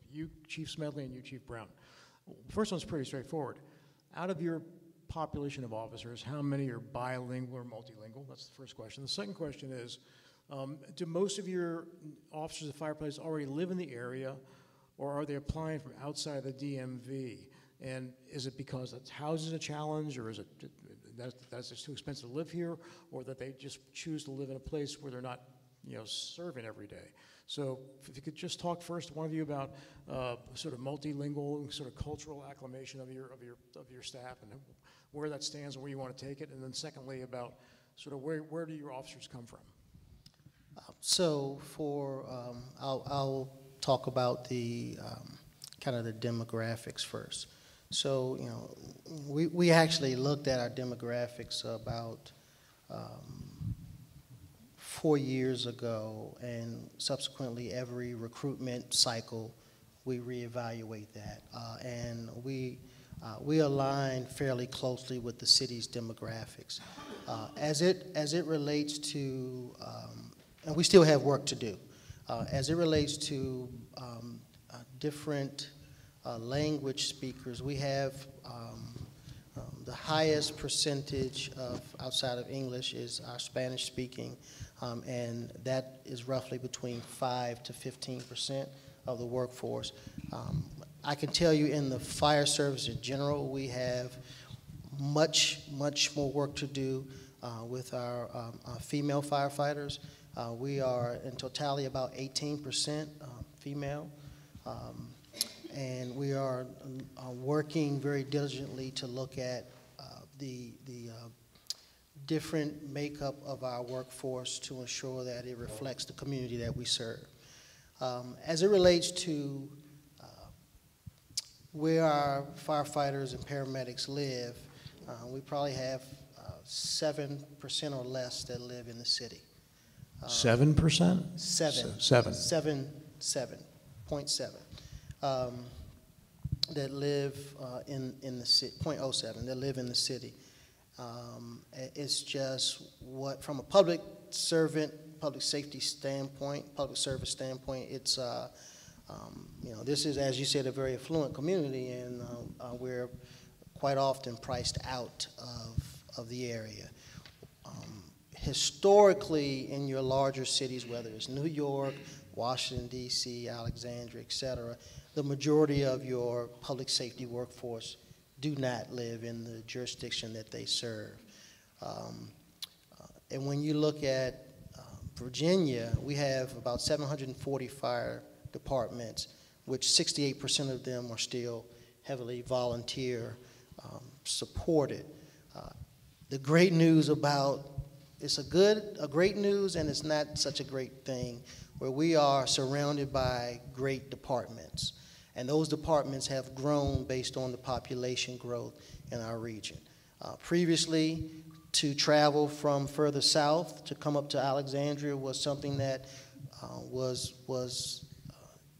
Speaker 2: you, Chief Smedley, and you, Chief Brown. First one's pretty straightforward. Out of your population of officers, how many are bilingual or multilingual? That's the first question. The second question is, do most of your officers of firefighters already live in the area, or are they applying from outside the DMV? And is it because housing is a challenge, or is it that's just too expensive to live here, or that they just choose to live in a place where they're not serving every day. So if you could just talk first, one of you, about sort of multilingual, sort of cultural acclimation of your staff and where that stands and where you want to take it, and then secondly about sort of where do your officers come from?
Speaker 4: So for I'll talk about the kind of the demographics first. So we actually looked at our demographics about 4 years ago, and subsequently every recruitment cycle we reevaluate that, and we align fairly closely with the city's demographics as it relates to, and we still have work to do as it relates to different language speakers. We have the highest percentage of outside of English is our Spanish speaking, and that is roughly between 5 to 15% of the workforce. I can tell you in the fire service in general, we have much more work to do with our female firefighters. We are in totality about 18% female. And we are working very diligently to look at the different makeup of our workforce to ensure that it reflects the community that we serve. As it relates to where our firefighters and paramedics live, we probably have 7% or less that live in the city.
Speaker 2: 7%?
Speaker 4: 7.7. That live in the city, 0.07, that live in the city. It's just what, from a public servant, public safety standpoint, public service standpoint, it's, this is, as you said, a very affluent community, and we're quite often priced out of the area. Historically, in your larger cities, whether it's New York, Washington, D.C., Alexandria, et cetera, the majority of your public safety workforce do not live in the jurisdiction that they serve. And when you look at Virginia, we have about 740 fire departments, which 68% of them are still heavily volunteer supported. The great news about, it's a great news, and it's not such a great thing, where we are surrounded by great departments. And those departments have grown based on the population growth in our region. Previously, to travel from further south to come up to Alexandria was something that was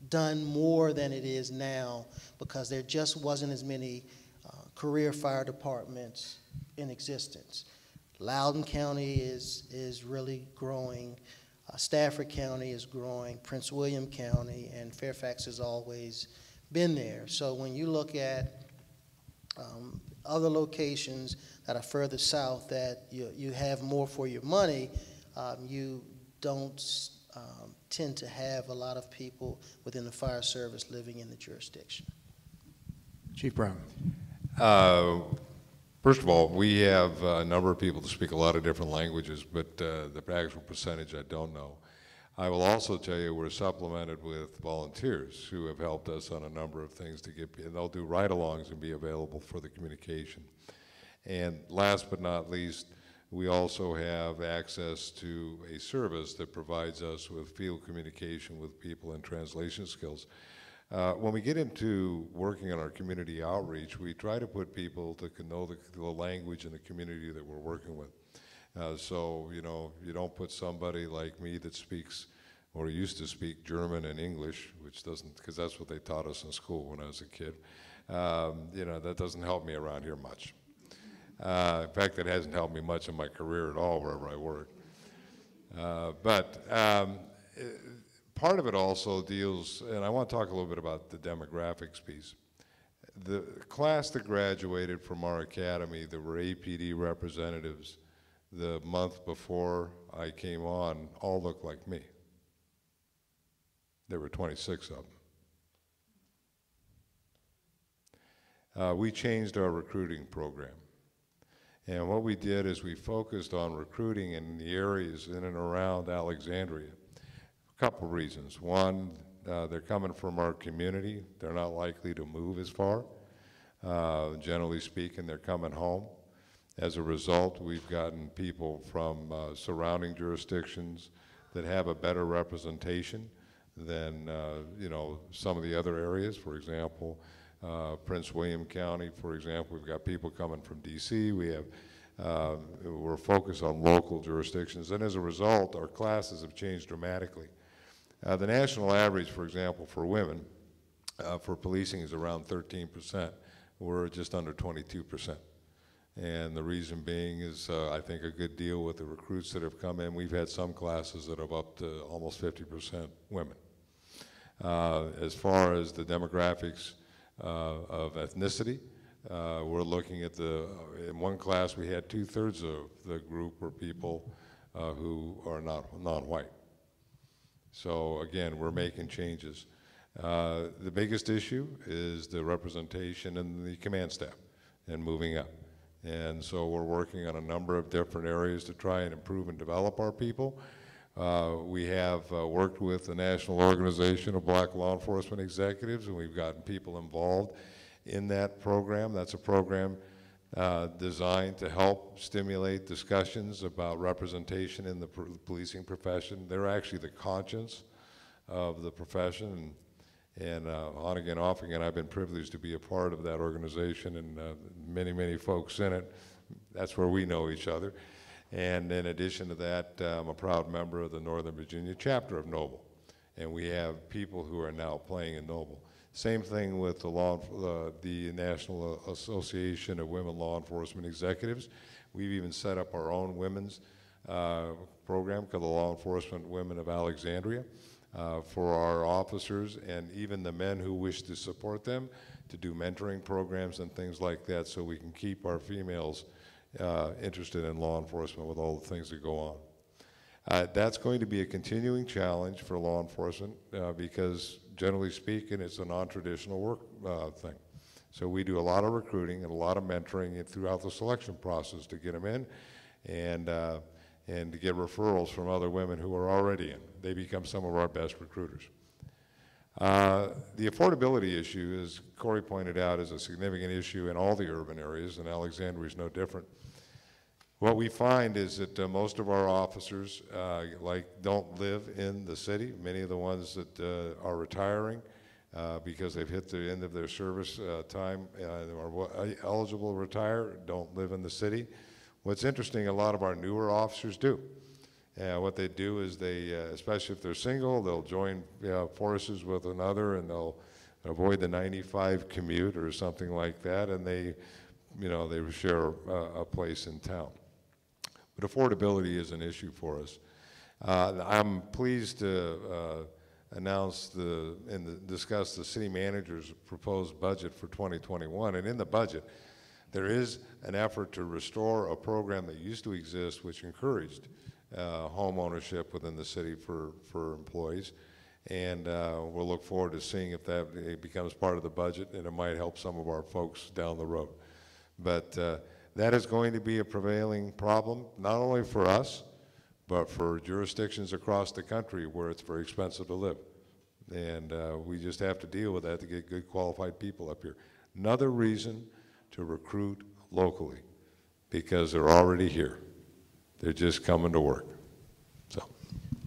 Speaker 4: done more than it is now, because there just wasn't as many career fire departments in existence. Loudoun County is really growing. Stafford County is growing, Prince William County, and Fairfax has always been there. So when you look at other locations that are further south that you have more for your money, you don't tend to have a lot of people within the fire service living in the jurisdiction.
Speaker 2: Chief Brown.
Speaker 3: First of all, we have a number of people that speak a lot of different languages, but the actual percentage I don't know. I will also tell you we're supplemented with volunteers who have helped us on a number of things to get, and they'll do ride-alongs and be available for the communication. And last but not least, we also have access to a service that provides us with field communication with people and translation skills. When we get into working on our community outreach, we try to put people that can know the language in the community that we're working with. So, you don't put somebody like me that speaks or used to speak German and English, which doesn't, because that's what they taught us in school when I was a kid. That doesn't help me around here much. In fact, it hasn't helped me much in my career at all wherever I work. Part of it also deals, and I want to talk a little bit about the demographics piece. The class that graduated from our academy that were APD representatives the month before I came on all looked like me. There were 26 of them. We changed our recruiting program. And what we did is we focused on recruiting in the areas in and around Alexandria. A couple reasons. One, they're coming from our community. They're not likely to move as far. Generally speaking, they're coming home. As a result, we've gotten people from surrounding jurisdictions that have a better representation than you know, some of the other areas. For example, Prince William County, for example, we've got people coming from DC. We have, we're focused on local jurisdictions, and as a result, our classes have changed dramatically. The national average, for example, for women for policing is around 13%. We're just under 22%. And the reason being is, I think, a good deal with the recruits that have come in. We've had some classes that have up to almost 50% women. As far as the demographics of ethnicity, we're looking at in one class we had 2/3 of the group were people who are non-white. So again, we're making changes. The biggest issue is the representation in the command staff and moving up. And so we're working on a number of different areas to try and improve and develop our people. We have worked with the National Organization of Black Law Enforcement Executives, and we've gotten people involved in that program. That's a program designed to help stimulate discussions about representation in the policing profession. They're actually the conscience of the profession. And on again, off again, I've been privileged to be a part of that organization, and many, many folks in it. That's where we know each other. And in addition to that, I'm a proud member of the Northern Virginia chapter of Noble. And we have people who are now playing in Noble. Same thing with the National Association of Women Law Enforcement Executives. We've even set up our own women's program called the Law Enforcement Women of Alexandria. For our officers and even the men who wish to support them, to do mentoring programs and things like that, so we can keep our females interested in law enforcement with all the things that go on. That's going to be a continuing challenge for law enforcement because generally speaking, it's a non-traditional work thing. So we do a lot of recruiting and a lot of mentoring throughout the selection process to get them in and to get referrals from other women who are already in. They become some of our best recruiters. The affordability issue, as Corey pointed out, is a significant issue in all the urban areas, and Alexandria is no different. What we find is that most of our officers don't live in the city. Many of the ones that are retiring because they've hit the end of their service time or eligible to retire don't live in the city. What's interesting, a lot of our newer officers do. What they do is they, especially if they're single, they'll join forces with another, and they'll avoid the 95 commute or something like that, and they share a place in town. But affordability is an issue for us. I'm pleased to announce and discuss the city manager's proposed budget for 2021, and in the budget, there is an effort to restore a program that used to exist which encouraged home ownership within the city for employees. And we'll look forward to seeing if it becomes part of the budget, and it might help some of our folks down the road. But that is going to be a prevailing problem, not only for us, but for jurisdictions across the country where it's very expensive to live. And we just have to deal with that to get good qualified people up here. Another reason to recruit locally, because they're already here. They're just coming to work. So,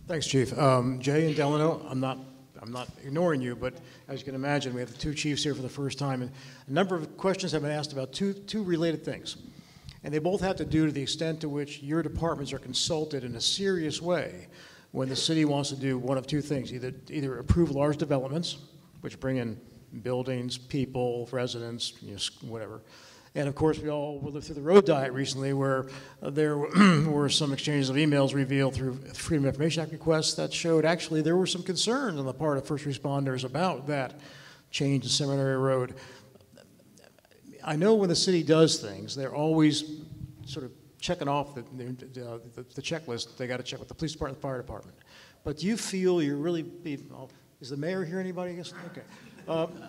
Speaker 2: thanks, Chief. Jay and Delano, I'm not ignoring you, but as you can imagine, we have the two chiefs here for the first time, and a number of questions have been asked about two related things, and they both have to do to the extent to which your departments are consulted in a serious way when the city wants to do one of two things: either approve large developments, which bring in buildings, people, residents, whatever. And of course, we all lived through the road diet recently, where there were some exchanges of emails revealed through Freedom of Information Act requests that showed actually there were some concerns on the part of first responders about that change in Seminary Road. I know when the city does things, they're always sort of checking off the checklist. They got to check with the police department, the fire department. But do you feel you're really is the mayor here? Anybody? I guess? Okay.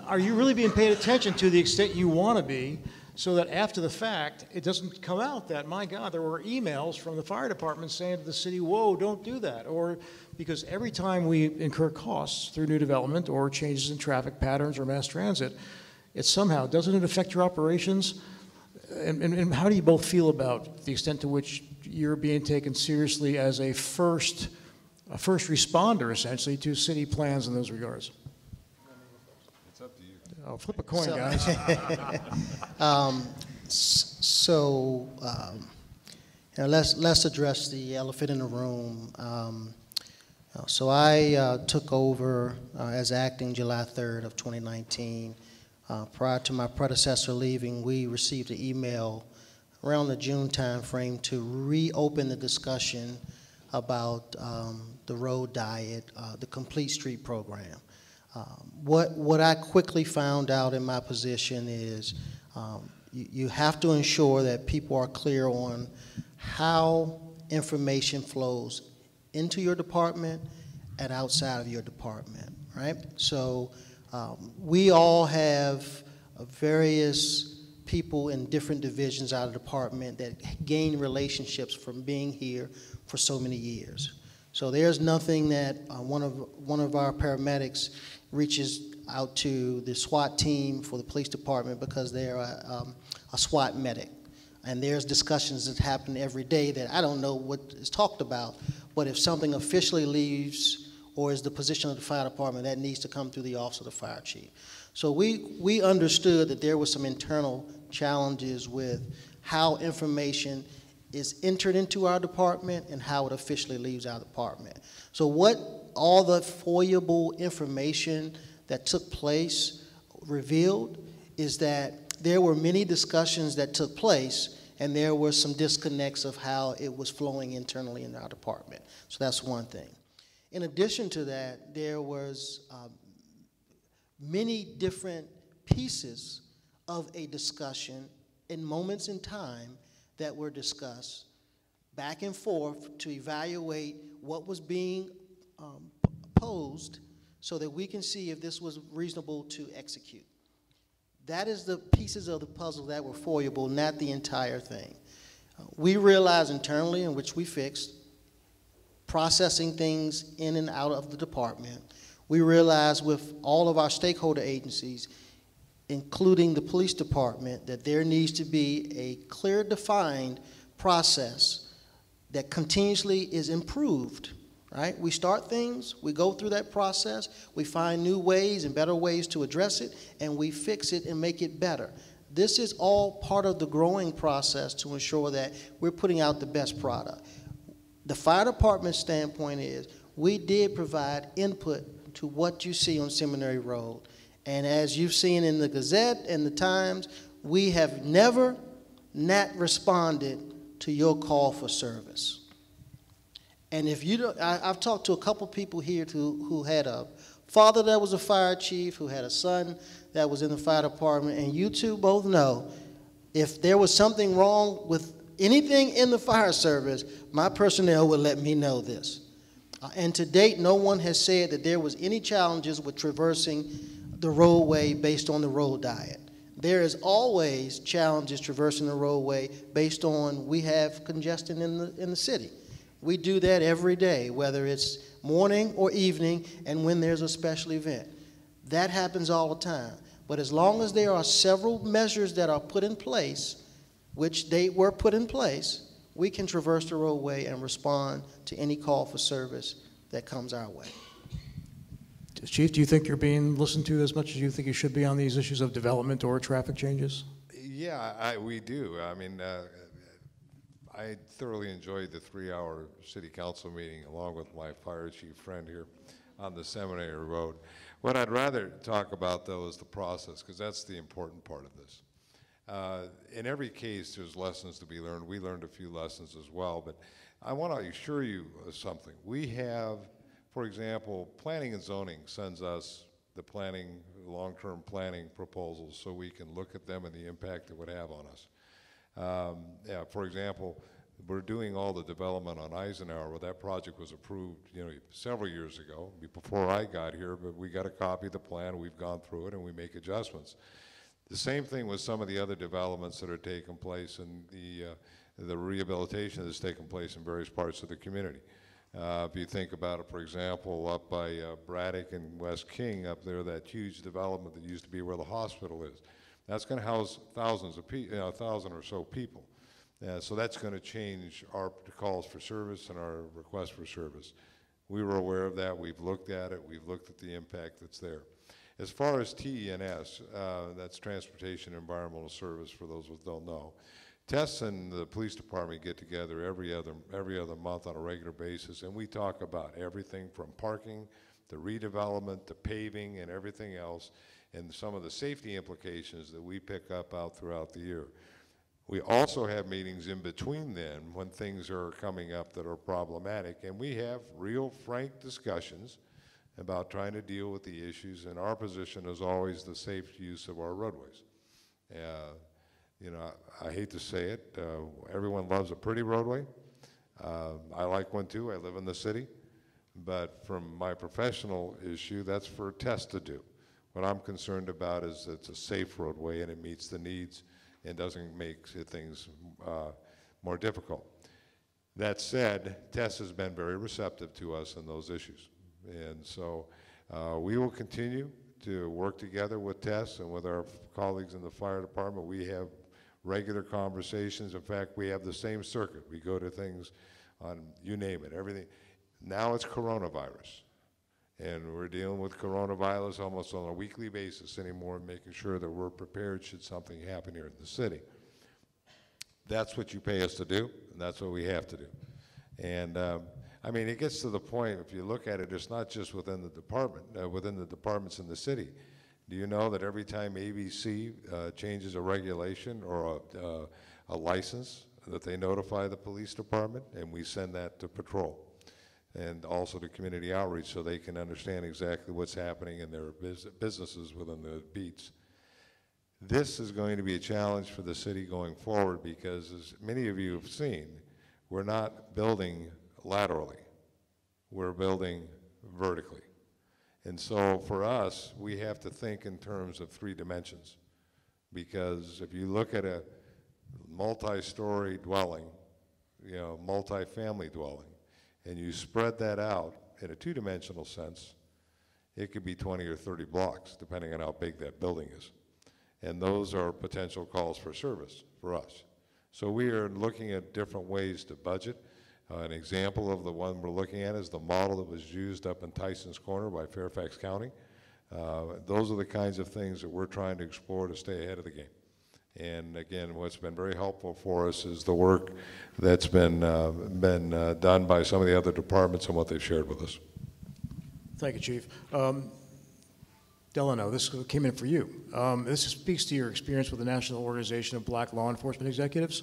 Speaker 2: Are you really being paid attention to the extent you want to be so that after the fact, it doesn't come out that, my God, there were emails from the fire department saying to the city, whoa, don't do that. Or because every time we incur costs through new development or changes in traffic patterns or mass transit, it somehow, doesn't it affect your operations? And how do you both feel about the extent to which you're being taken seriously as a first responder, essentially, to city plans in those regards?
Speaker 3: It's up to you.
Speaker 2: I'll flip a coin, guys.
Speaker 4: Let's address the elephant in the room. So I took over as acting July 3rd of 2019. Prior to my predecessor leaving, we received an email around the June timeframe to reopen the discussion about the road diet, the Complete Street program. What I quickly found out in my position is you have to ensure that people are clear on how information flows into your department and outside of your department, right? So we all have various people in different divisions out of the department that gain relationships from being here for so many years. So there's nothing that one of our paramedics reaches out to the SWAT team for the police department because they're a SWAT medic. And there's discussions that happen every day that I don't know what is talked about, but if something officially leaves or is the position of the fire department, that needs to come through the office of the fire chief. So we understood that there were some internal challenges with how information is entered into our department and how it officially leaves our department. So what all the foiable information that took place revealed is that there were many discussions that took place and there were some disconnects of how it was flowing internally in our department. So that's one thing. In addition to that, there was many different pieces of a discussion in moments in time that were discussed back and forth to evaluate what was being posed so that we can see if this was reasonable to execute. That is the pieces of the puzzle that were foiable, not the entire thing. We realized internally, in which we fixed, processing things in and out of the department. We realized with all of our stakeholder agencies, including the police department, that there needs to be a clear, defined process that continuously is improved, right? We start things, we go through that process, we find new ways and better ways to address it, and we fix it and make it better. This is all part of the growing process to ensure that we're putting out the best product. The fire department's standpoint is we did provide input to what you see on Seminary Road. And as you've seen in the Gazette and the Times, we have never not responded to your call for service. And if you don't, I've talked to a couple people here who had a father that was a fire chief, who had a son that was in the fire department, and you two both know if there was something wrong with anything in the fire service, my personnel would let me know this. And to date, no one has said that there was any challenges with traversing the roadway based on the road diet. There is always challenges traversing the roadway based on we have congestion in the city. We do that every day, whether it's morning or evening and when there's a special event. That happens all the time. But as long as there are several measures that are put in place, which they were put in place, we can traverse the roadway and respond to any call for service that comes our way.
Speaker 2: Chief, do you think you're being listened to as much as you think you should be on these issues of development or traffic changes?
Speaker 3: Yeah, we do. I mean, I thoroughly enjoyed the 3-hour city council meeting along with my fire chief friend here on the Seminary Road. What I'd rather talk about, though, is the process, because that's the important part of this. In every case, there's lessons to be learned. We learned a few lessons as well, but I want to assure you of something. We have, for example, planning and zoning sends us the planning, long-term planning proposals so we can look at them and the impact it would have on us. For example, we're doing all the development on Eisenhower. Well, that project was approved, several years ago, before I got here, but we got a copy of the plan, we've gone through it, and we make adjustments. The same thing with some of the other developments that are taking place and the rehabilitation that's taking place in various parts of the community. If you think about it, for example, up by Braddock and West King up there, that huge development that used to be where the hospital is, that's going to house thousands of people, 1,000 or so people. So that's going to change our calls for service and our request for service. We were aware of that. We've looked at it. We've looked at the impact that's there. As far as TENS, that's Transportation Environmental Service, for those who don't know, Tess and the police department get together every other month on a regular basis, and we talk about everything from parking to redevelopment to paving and everything else, and some of the safety implications that we pick up out throughout the year. We also have meetings in between then when things are coming up that are problematic, and we have real frank discussions about trying to deal with the issues, and our position is always the safe use of our roadways. You know, I hate to say it, everyone loves a pretty roadway. I like one too, I live in the city, but from my professional issue, that's for Tess to do. What I'm concerned about is it's a safe roadway and it meets the needs and doesn't make things more difficult. That said, Tess has been very receptive to us in those issues. And so we will continue to work together with Tess and with our colleagues in the fire department. We have regular conversations. In fact, we have the same circuit. We go to things on, you name it, everything. Now it's coronavirus. And we're dealing with coronavirus almost on a weekly basis anymore, making sure that we're prepared should something happen here in the city. That's what you pay us to do, and that's what we have to do. And I mean, it gets to the point, if you look at it, it's not just within the department, within the departments in the city. Do you know that every time ABC changes a regulation or a license, that they notify the police department, and we send that to patrol, and also to community outreach so they can understand exactly what's happening in their businesses within the beats. This is going to be a challenge for the city going forward because, as many of you have seen, we're not building laterally, we're building vertically. And so for us, we have to think in terms of 3 dimensions, because if you look at a multi-story dwelling, you know, multi-family dwelling, and you spread that out in a 2-dimensional sense, it could be 20 or 30 blocks, depending on how big that building is. And those are potential calls for service for us. So we are looking at different ways to budget. An example of the one we're looking at is the model that was used up in Tyson's Corner by Fairfax County. Those are the kinds of things that we're trying to explore to stay ahead of the game. And again, what's been very helpful for us is the work that's been done by some of the other departments and what they've shared with us.
Speaker 2: Thank you, Chief. Delano, this came in for you. This speaks to your experience with the National Organization of Black Law Enforcement Executives.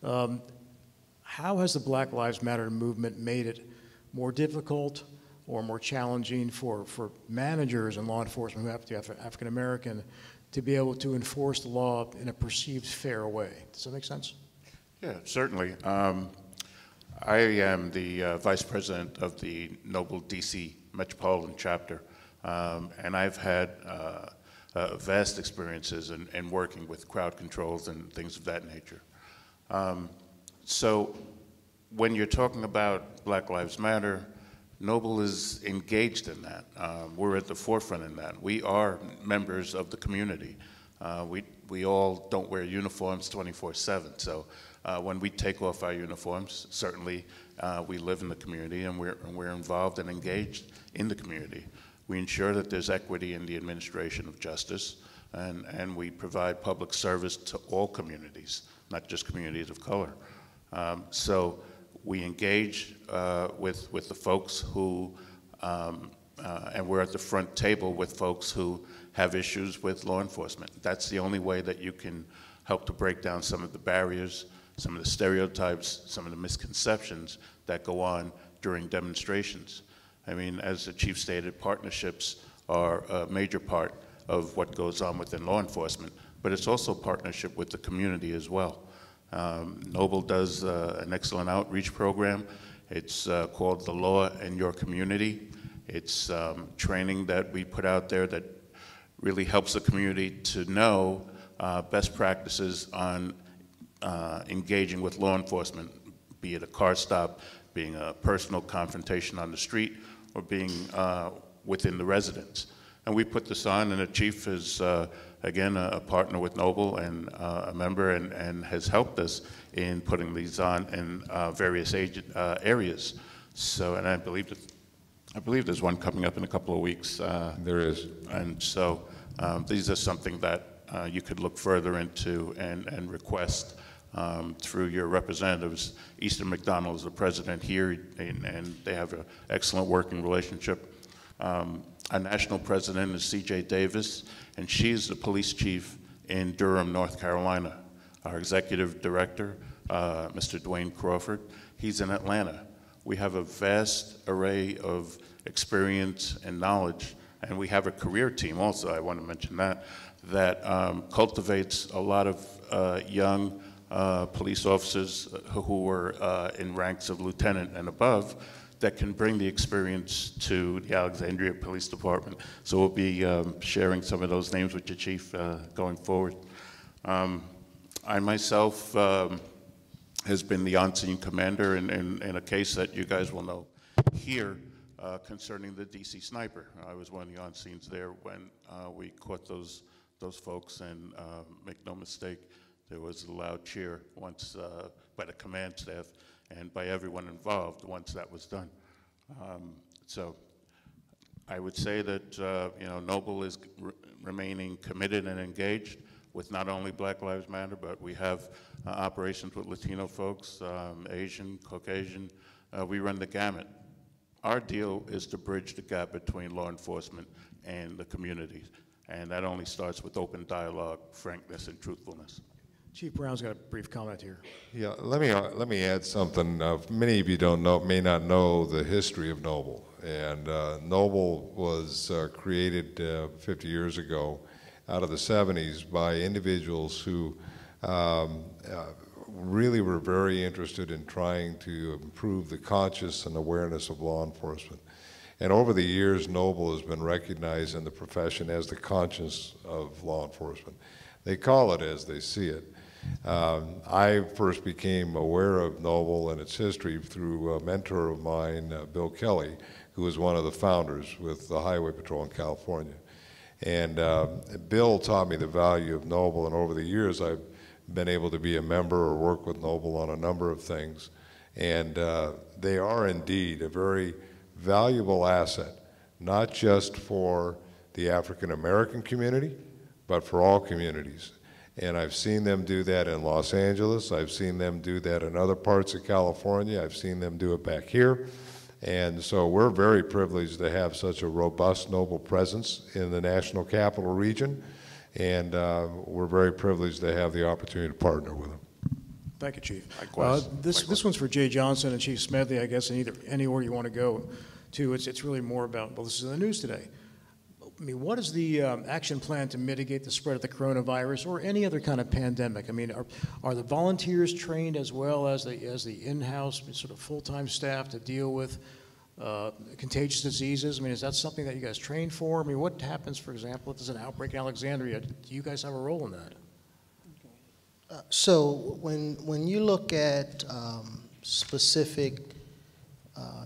Speaker 2: How has the Black Lives Matter movement made it more difficult or more challenging for managers in law enforcement who have to be African American to be able to enforce the law in a perceived fair way? Does that make sense?
Speaker 6: Yeah, certainly. I am the vice president of the Noble DC Metropolitan Chapter, and I've had vast experiences in working with crowd controls and things of that nature. So when you're talking about Black Lives Matter, Noble is engaged in that. We're at the forefront in that. We are members of the community. We all don't wear uniforms 24/7. So when we take off our uniforms, certainly we live in the community and we're involved and engaged in the community. We ensure that there's equity in the administration of justice, and we provide public service to all communities, not just communities of color. So we engage with the folks who, and we're at the front table with folks who have issues with law enforcement. That's the only way that you can help to break down some of the barriers, some of the stereotypes, some of the misconceptions that go on during demonstrations. I mean, as the Chief stated, partnerships are a major part of what goes on within law enforcement, but it's also partnership with the community as well. Noble does an excellent outreach program. It's called The Law in Your Community. It's training that we put out there that really helps the community to know best practices on engaging with law enforcement, be it a car stop, being a personal confrontation on the street, or being within the residence. And we put this on, and the chief is, again, a partner with Noble and a member, and has helped us in putting these on in various areas. So, and I believe there's one coming up in a couple of weeks.
Speaker 3: There is.
Speaker 6: And so these are something that you could look further into and request through your representatives. Eastern McDonald is the president here, and they have an excellent working relationship. Our national president is C.J. Davis, and she's the police chief in Durham, North Carolina. Our executive director, Mr. Dwayne Crawford, he's in Atlanta. We have a vast array of experience and knowledge, and we have a career team also, I want to mention that cultivates a lot of young police officers who were in ranks of lieutenant and above that can bring the experience to the Alexandria Police Department. So we'll be sharing some of those names with your chief going forward. I myself has been the on-scene commander in a case that you guys will know here concerning the DC sniper. I was one of the on-scenes there when we caught those folks, and make no mistake, there was a loud cheer once by the command staff and by everyone involved once that was done. So I would say that Noble is remaining committed and engaged with not only Black Lives Matter, but we have operations with Latino folks, Asian, Caucasian. We run the gamut. Our deal is to bridge the gap between law enforcement and the communities, and that only starts with open dialogue, frankness, and truthfulness.
Speaker 2: Chief Brown's got a brief comment here.
Speaker 3: Yeah, let me add something. Many of you may not know the history of Noble, and Noble was created 50 years ago out of the 70s by individuals who really were very interested in trying to improve the conscious and awareness of law enforcement. And over the years, Noble has been recognized in the profession as the conscience of law enforcement. They call it as they see it. I first became aware of Noble and its history through a mentor of mine, Bill Kelly, who was one of the founders with the Highway Patrol in California. And Bill taught me the value of Noble, and over the years I've been able to be a member or work with Noble on a number of things. And they are indeed a very valuable asset, not just for the African American community, but for all communities. And I've seen them do that in Los Angeles. I've seen them do that in other parts of California. I've seen them do it back here. And so we're very privileged to have such a robust Noble presence in the National Capital Region. And we're very privileged to have the opportunity to partner with them.
Speaker 2: Thank you, Chief.
Speaker 6: Likewise.
Speaker 2: This one's for Jay Johnson and Chief Smedley, I guess, in any order you want to go to. It's really more about, well, this is in the news today. I mean, what is the action plan to mitigate the spread of the coronavirus or any other kind of pandemic? I mean, are the volunteers trained as well as the in-house sort of full-time staff to deal with contagious diseases? I mean, is that something that you guys train for? I mean, what happens, for example, if there's an outbreak in Alexandria? Do you guys have a role in that?
Speaker 4: So when you look at specific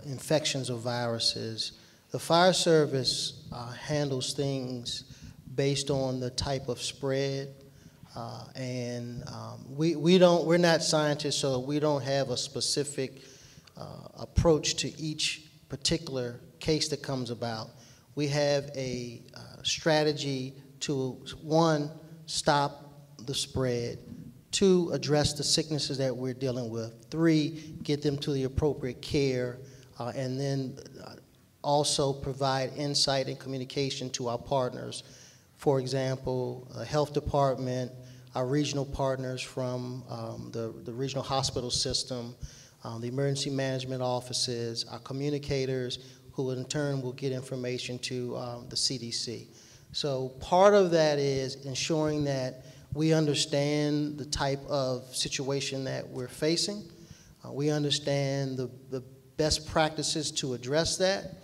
Speaker 4: infections or viruses, the fire service handles things based on the type of spread, and we're not scientists, so we don't have a specific approach to each particular case that comes about. We have a strategy to, one, stop the spread, two, address the sicknesses that we're dealing with, three, get them to the appropriate care, and then also provide insight and communication to our partners. For example, health department, our regional partners from the regional hospital system, the emergency management offices, our communicators, who in turn will get information to the CDC. So part of that is ensuring that we understand the type of situation that we're facing. We understand the best practices to address that.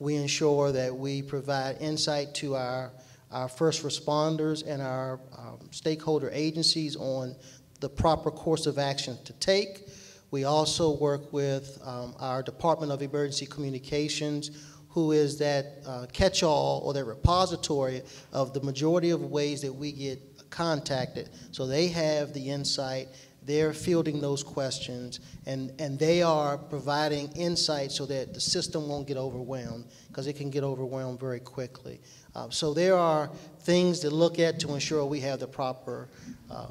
Speaker 4: We ensure that we provide insight to our our first responders and our stakeholder agencies on the proper course of action to take. We also work with our Department of Emergency Communications, who is that catch-all or that repository of the majority of ways that we get contacted. So they have the insight, they're fielding those questions, and they are providing insight so that the system won't get overwhelmed, because it can get overwhelmed very quickly. So there are things to look at to ensure we have the proper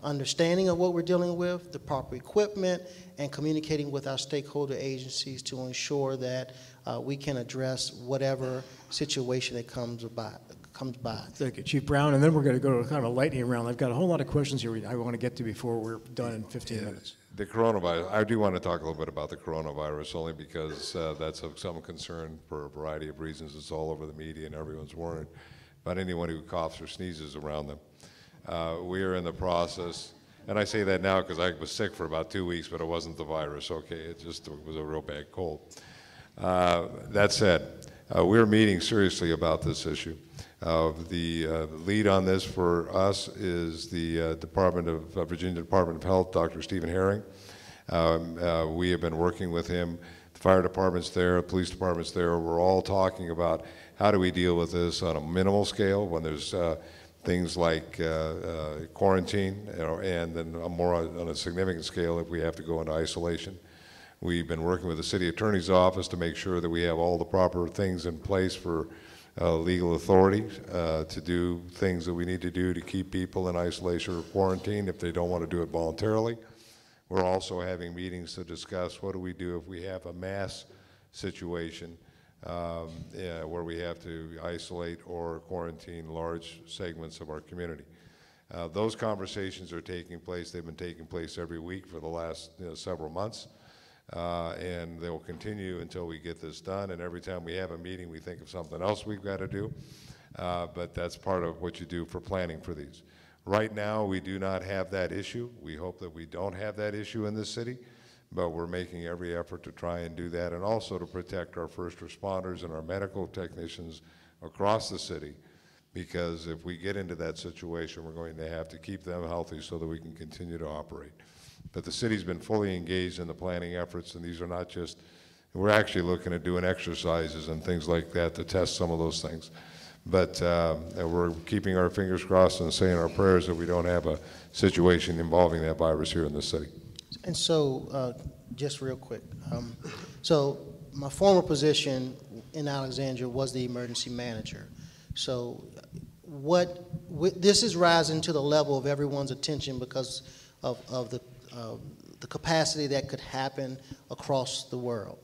Speaker 4: understanding of what we're dealing with, the proper equipment, and communicating with our stakeholder agencies to ensure that we can address whatever situation that comes by.
Speaker 2: Thank you, Chief Brown. And then we're going to go to kind of a lightning round. I've got a whole lot of questions here I want to get to before we're done in 15 minutes.
Speaker 3: The coronavirus, I do want to talk a little bit about the coronavirus, only because that's of some concern for a variety of reasons. It's all over the media and everyone's worried about anyone who coughs or sneezes around them. We are in the process, and I say that now because I was sick for about 2 weeks, but it wasn't the virus, okay? It just was a real bad cold. That said, we're meeting seriously about this issue. The lead on this for us is the Virginia Department of Health, Dr. Stephen Herring. We have been working with him. The fire department's there, the police department's there. We're all talking about how do we deal with this on a minimal scale when there's things like quarantine, and then more on a significant scale if we have to go into isolation. We've been working with the city attorney's office to make sure that we have all the proper things in place for legal authority to do things that we need to do to keep people in isolation or quarantine if they don't want to do it voluntarily. We're also having meetings to discuss what do we do if we have a mass situation where we have to isolate or quarantine large segments of our community. Those conversations are taking place. They've been taking place every week for the last several months. And they will continue until we get this done. And every time we have a meeting, we think of something else we've got to do. But that's part of what you do for planning for these. Right now, we do not have that issue. We hope that we don't have that issue in this city, but we're making every effort to try and do that, and also to protect our first responders and our medical technicians across the city, because if we get into that situation, we're going to have to keep them healthy so that we can continue to operate. But the city's been fully engaged in the planning efforts, and these are not just, we're actually looking at doing exercises and things like that to test some of those things. But we're keeping our fingers crossed and saying our prayers that we don't have a situation involving that virus here in the city.
Speaker 4: And so, just real quick, so my former position in Alexandria was the emergency manager. So this is rising to the level of everyone's attention because of the capacity that could happen across the world.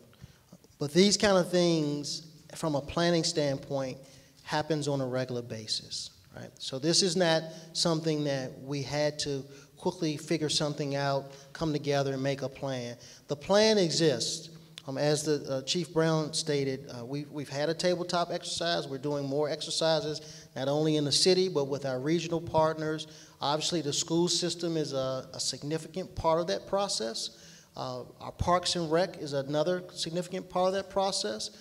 Speaker 4: But these kind of things, from a planning standpoint, happens on a regular basis, right? So this is not something that we had to quickly figure something out, come together and make a plan. The plan exists. As the Chief Brown stated, we've had a tabletop exercise. We're doing more exercises, not only in the city, but with our regional partners. Obviously, the school system is a significant part of that process. Our Parks and Rec is another significant part of that process.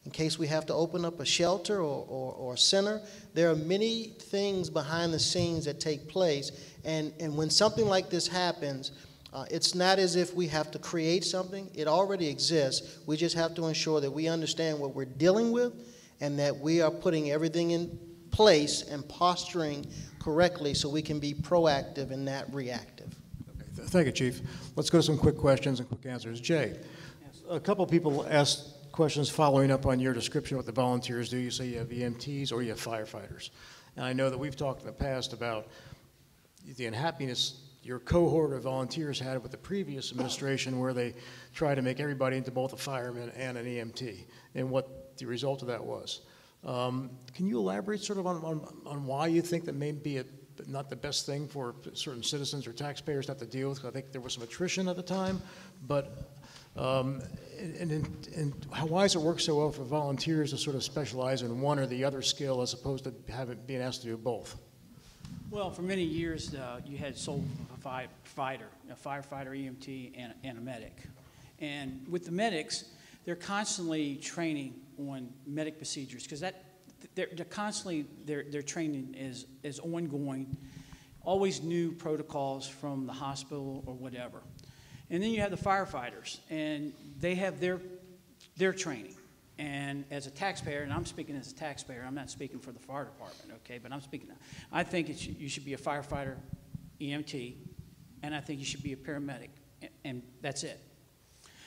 Speaker 4: In case we have to open up a shelter or a center, there are many things behind the scenes that take place. And when something like this happens, it's not as if we have to create something. It already exists. We just have to ensure that we understand what we're dealing with and that we are putting everything in place and posturing correctly so we can be proactive and not reactive.
Speaker 2: Okay. Thank you, Chief. Let's go to some quick questions and quick answers. Jay, yes. A couple people asked questions following up on your description of what the volunteers do. You say you have EMTs or you have firefighters. And I know that we've talked in the past about the unhappiness your cohort of volunteers had with the previous administration, where they tried to make everybody into both a fireman and an EMT, and what the result of that was. Can you elaborate sort of on why you think that may be not the best thing for certain citizens or taxpayers to have to deal with? I think there was some attrition at the time, but and why does it work so well for volunteers to sort of specialize in one or the other skill as opposed to being asked to do both?
Speaker 5: Well, for many years, you had sole fighter, a firefighter, EMT, and a medic. And with the medics, they're constantly training on medic procedures, because they're constantly, their training is ongoing, always new protocols from the hospital or whatever. And then you have the firefighters, and they have their training. And as a taxpayer, and I'm speaking as a taxpayer, I'm not speaking for the fire department, okay, but I'm speaking, I think you should be a firefighter, EMT, and I think you should be a paramedic, and that's it.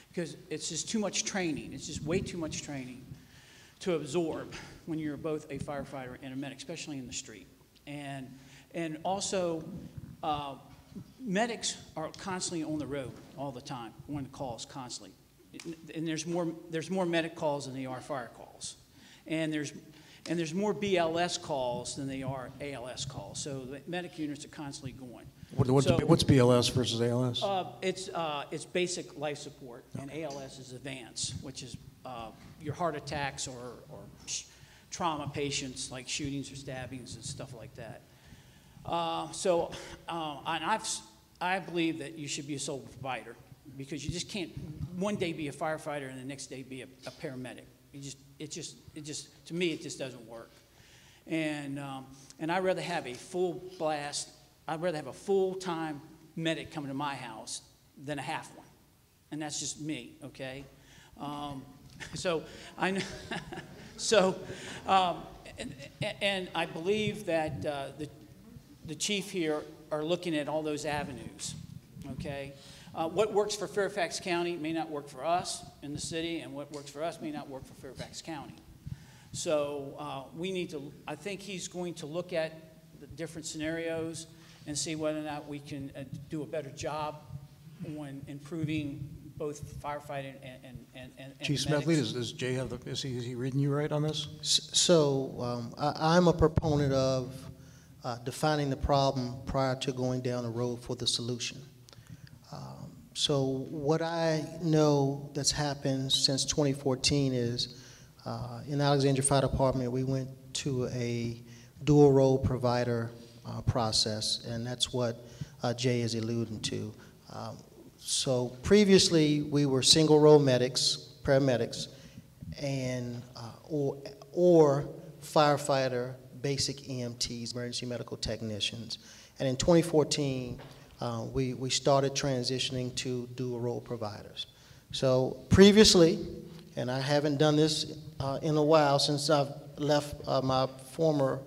Speaker 5: Because it's just too much training. It's just way too much training to absorb when you're both a firefighter and a medic, especially in the street. And also, medics are constantly on the road all the time, on calls constantly. And there's more medic calls than there are fire calls. And there's more BLS calls than they are ALS calls. So the medic units are constantly going.
Speaker 2: What's BLS versus ALS?
Speaker 5: It's basic life support, and ALS is advanced, which is your heart attacks or trauma patients like shootings or stabbings and stuff like that. And I believe that you should be a sole provider, because you just can't one day be a firefighter and the next day be a paramedic. To me, it just doesn't work. And I'd rather have a full blast. I'd rather have a full-time medic coming to my house than a half one, and that's just me. Okay, so I know. And I believe that the chief here are looking at all those avenues. Okay. What works for Fairfax County may not work for us in the city, and what works for us may not work for Fairfax County. So we need to, I think he's going to look at the different scenarios and see whether or not we can do a better job on improving both firefighting and
Speaker 2: Chief Smedley, does Jay have is he reading you right on this?
Speaker 4: So I'm a proponent of defining the problem prior to going down the road for the solution. So what I know that's happened since 2014 is in the Alexandria Fire Department, we went to a dual role provider process, and that's what Jay is alluding to. So previously, we were single role medics, paramedics, and or firefighter, basic EMTs, emergency medical technicians. And in 2014, we started transitioning to dual role providers. So previously, and I haven't done this in a while since I've left my former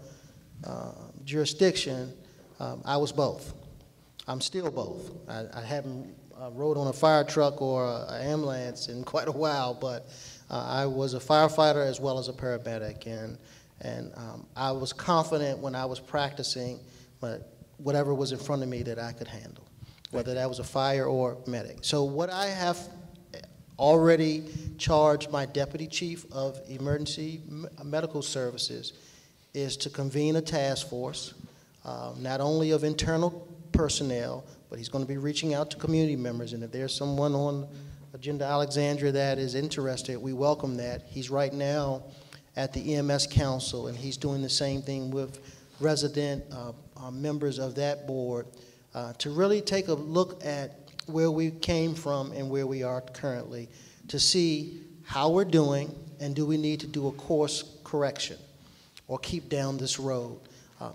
Speaker 4: jurisdiction, I was both. I'm still both. I haven't rode on a fire truck or an ambulance in quite a while, but I was a firefighter as well as a paramedic, and I was confident when I was practicing, but whatever was in front of me that I could handle, whether that was a fire or medic. So what I have already charged my deputy chief of emergency medical services is to convene a task force, not only of internal personnel, but he's going to be reaching out to community members. And if there's someone on Agenda Alexandria that is interested, we welcome that. He's right now at the EMS Council, and he's doing the same thing with resident members of that board to really take a look at where we came from and where we are currently, to see how we're doing and do we need to do a course correction or keep down this road.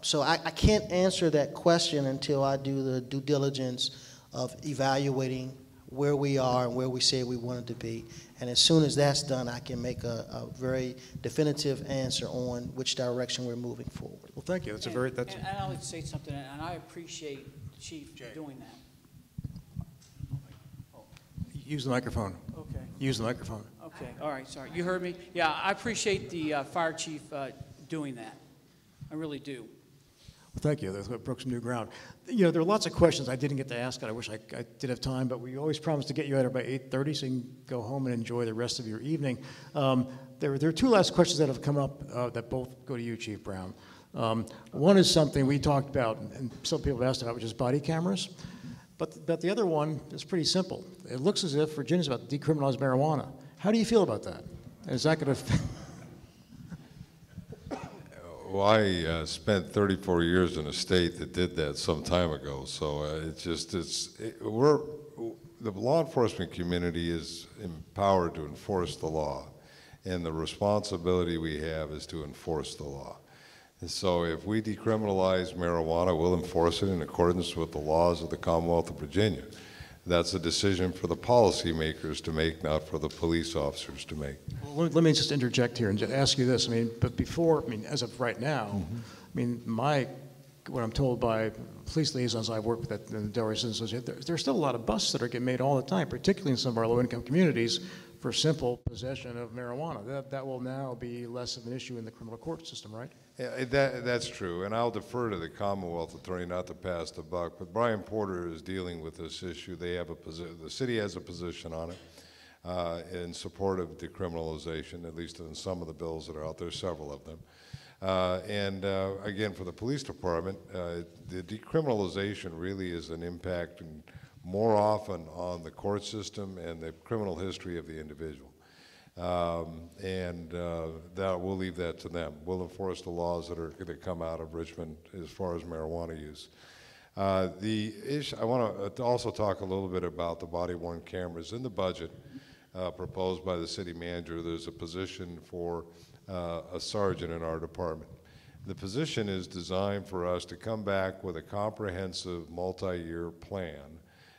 Speaker 4: So I can't answer that question until I do the due diligence of evaluating where we are and where we say we wanted to be. And as soon as that's done, I can make a very definitive answer on which direction we're moving forward.
Speaker 2: Well, thank you. That's
Speaker 5: and I'll say something, and I appreciate Chief doing that.
Speaker 2: Use the microphone.
Speaker 5: Okay.
Speaker 2: Use the microphone.
Speaker 5: Okay. All right. Sorry. You heard me? Yeah, I appreciate the fire chief doing that. I really do.
Speaker 2: Well, thank you. That broke some new ground. You know, there are lots of questions I didn't get to ask, and I wish I did have time, but we always promise to get you out by 8:30 so you can go home and enjoy the rest of your evening. There are two last questions that have come up that both go to you, Chief Brown. One is something we talked about, and some people have asked about, which is body cameras. But the other one is pretty simple. It looks as if Virginia's about to decriminalize marijuana. How do you feel about that? Is that going to...
Speaker 3: Well, I spent 34 years in a state that did that some time ago, so the law enforcement community is empowered to enforce the law, and the responsibility we have is to enforce the law. And so if we decriminalize marijuana, we'll enforce it in accordance with the laws of the Commonwealth of Virginia. That's a decision for the policymakers to make, not for the police officers to make.
Speaker 2: Well, let me just interject here and just ask you this. I mean, but before, I mean, as of right now, I mean, what I'm told by police liaisons I work with at the Delaware Citizens Association, there's still a lot of busts that are getting made all the time, particularly in some of our low-income communities, for simple possession of marijuana. That will now be less of an issue in the criminal court system, right?
Speaker 3: Yeah, that's true, and I'll defer to the Commonwealth Attorney not to pass the buck, but Brian Porter is dealing with this issue. They have the city has a position on it in support of decriminalization, at least in some of the bills that are out there, several of them. Again, for the police department, the decriminalization really is an impact more often on the court system and the criminal history of the individual. That we'll leave that to them. We'll enforce the laws that come out of Richmond as far as marijuana use. The issue, I want to also talk a little bit about the body-worn cameras. In the budget proposed by the city manager, there's a position for a sergeant in our department. The position is designed for us to come back with a comprehensive multi-year plan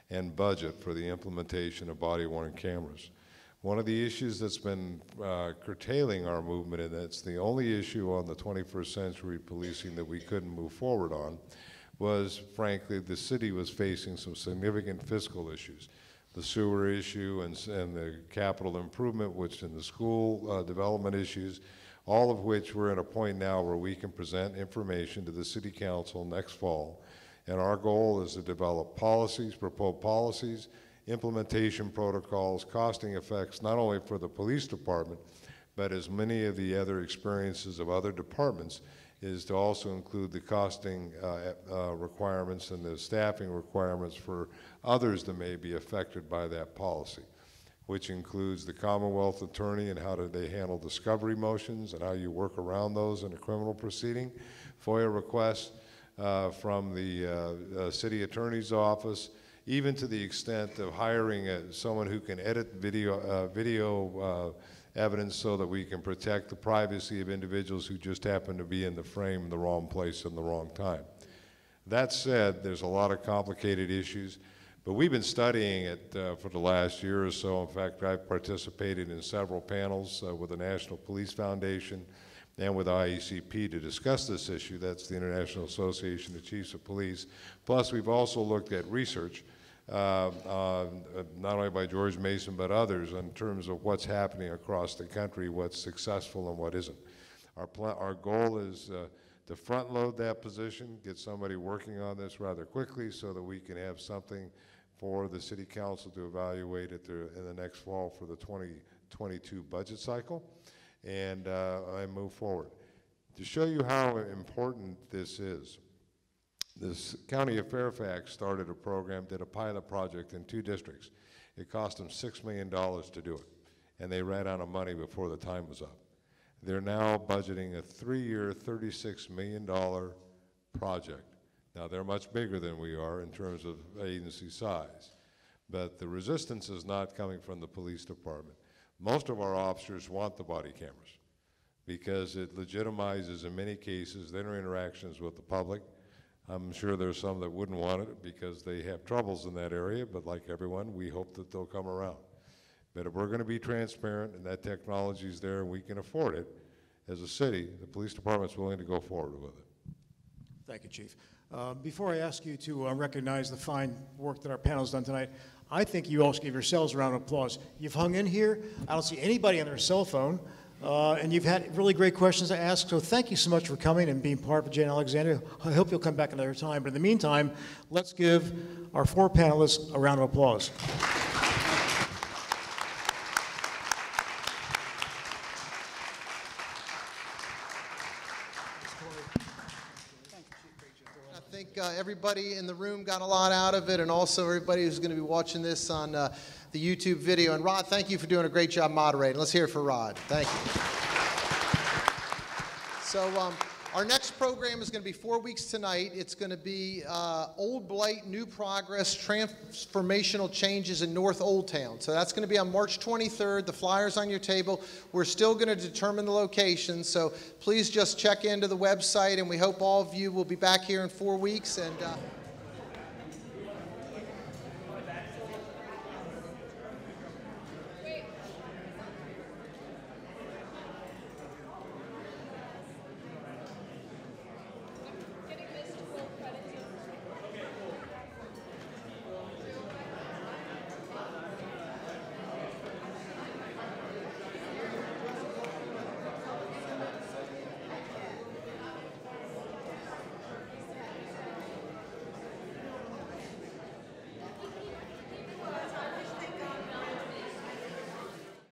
Speaker 3: and budget for the implementation of body-worn cameras. One of the issues that's been curtailing our movement, and that's the only issue on the 21st century policing that we couldn't move forward on, was frankly the city was facing some significant fiscal issues. The sewer issue and the capital improvement, which in the school development issues, all of which we're at a point now where we can present information to the city council next fall. And our goal is to develop policies, propose policies, implementation protocols, costing effects, not only for the police department, but as many of the other experiences of other departments, is to also include the costing requirements and the staffing requirements for others that may be affected by that policy, which includes the Commonwealth Attorney and how do they handle discovery motions and how you work around those in a criminal proceeding, FOIA requests from the City Attorney's Office, even to the extent of hiring someone who can edit video evidence so that we can protect the privacy of individuals who just happen to be in the frame in the wrong place in the wrong time. That said, there's a lot of complicated issues, but we've been studying it for the last year or so. In fact, I've participated in several panels with the National Police Foundation and with IECP to discuss this issue. That's the International Association of Chiefs of Police. Plus, we've also looked at research, not only by George Mason, but others, in terms of what's happening across the country, what's successful and what isn't. Our goal is to front load that position, get somebody working on this rather quickly so that we can have something for the City Council to evaluate in the next fall for the 2022 budget cycle, and move forward. To show you how important this is, this County of Fairfax started a program, did a pilot project in 2 districts. It cost them $6 million to do it, and they ran out of money before the time was up. They're now budgeting a 3-year, $36 million project. Now, they're much bigger than we are in terms of agency size, but the resistance is not coming from the police department. Most of our officers want the body cameras because it legitimizes, in many cases, their interactions with the public. I'm sure there's some that wouldn't want it because they have troubles in that area, but like everyone, we hope that they'll come around. But if we're going to be transparent and that technology is there and we can afford it, as a city, the police department's willing to go forward with it.
Speaker 2: Thank you, Chief. Before I ask you to recognize the fine work that our panel has done tonight, I think you all should give yourselves a round of applause. You've hung in here. I don't see anybody on their cell phone, and you've had really great questions to ask, so thank you so much for coming and being part of Jane Alexandria. I hope you'll come back another time, but in the meantime, let's give our 4 panelists a round of applause.
Speaker 1: I think everybody in the room got a lot out of it, and also everybody who's going to be watching this on the YouTube video. And Rod, thank you for doing a great job moderating. Let's hear it for Rod. Thank you. So Our next program is going to be 4 weeks tonight. It's going to be Old Blight, New Progress, Transformational Changes in North Old Town. So that's going to be on March 23rd. The flyer's on your table. We're still going to determine the location, so please just check into the website, and we hope all of you will be back here in 4 weeks. And